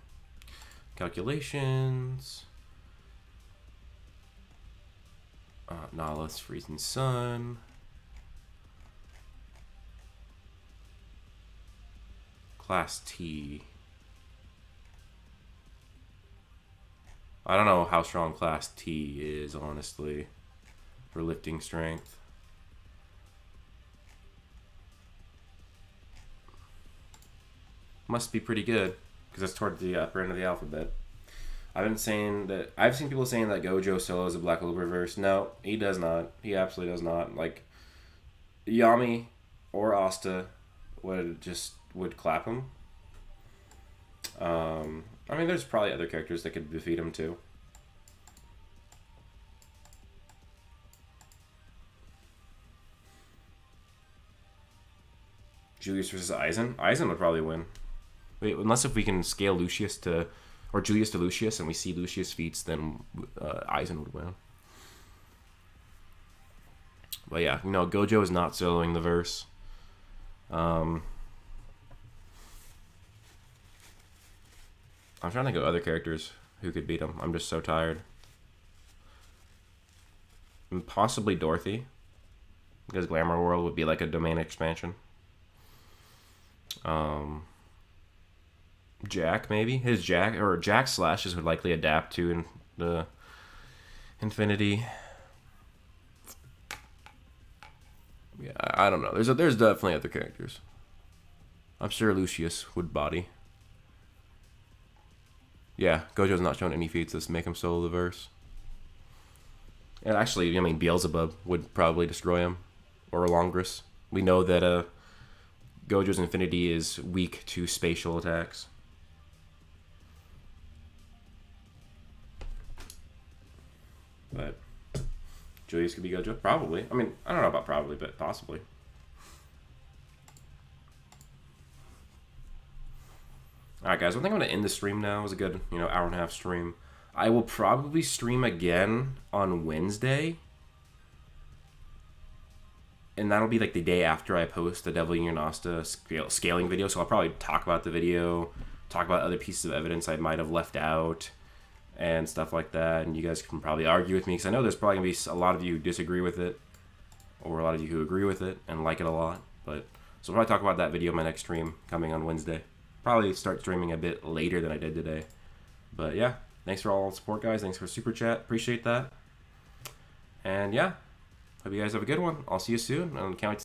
Calculations. Nala's Freezing Sun. Class T. I don't know how strong Class T is, honestly, for lifting strength. Must be pretty good, because that's toward the upper end of the alphabet. I've seen people saying that Gojo solo is a Black Cloververse. No, he does not. He absolutely does not. Like, Yami or Asta would clap him. I mean, there's probably other characters that could defeat him too. Julius versus Aizen? Aizen would probably win. Wait, unless if we can scale Lucius to, or Julius to Lucius, and we see Lucius feats, then Aizen would win. But yeah, Gojo is not soloing the verse. I'm trying to think of other characters who could beat him. I'm just so tired. And possibly Dorothy, because Glamour World would be like a domain expansion. Jack, maybe? Jack slashes would likely adapt to in the Infinity. Yeah, I don't know. There's definitely other characters. I'm sure Lucius would body. Yeah, Gojo's not shown any feats that make him solo the verse. And actually, Beelzebub would probably destroy him. Or Longris. We know that Gojo's Infinity is weak to spatial attacks. But Julius could be Gojo? Probably. I don't know about probably, but possibly. Alright guys, I think I'm going to end the stream now. It was a good, hour and a half stream. I will probably stream again on Wednesday. And that'll be like the day after I post the Devil Union Asta scaling video. So I'll probably talk about the video, talk about other pieces of evidence I might have left out, and stuff like that. And you guys can probably argue with me, because I know there's probably going to be a lot of you who disagree with it, or a lot of you who agree with it and like it a lot. But so I'll probably talk about that video in my next stream coming on Wednesday. Probably start streaming a bit later than I did today. But yeah, thanks for all the support, guys. Thanks for Super Chat. Appreciate that. And yeah, hope you guys have a good one. I'll see you soon. And can't wait to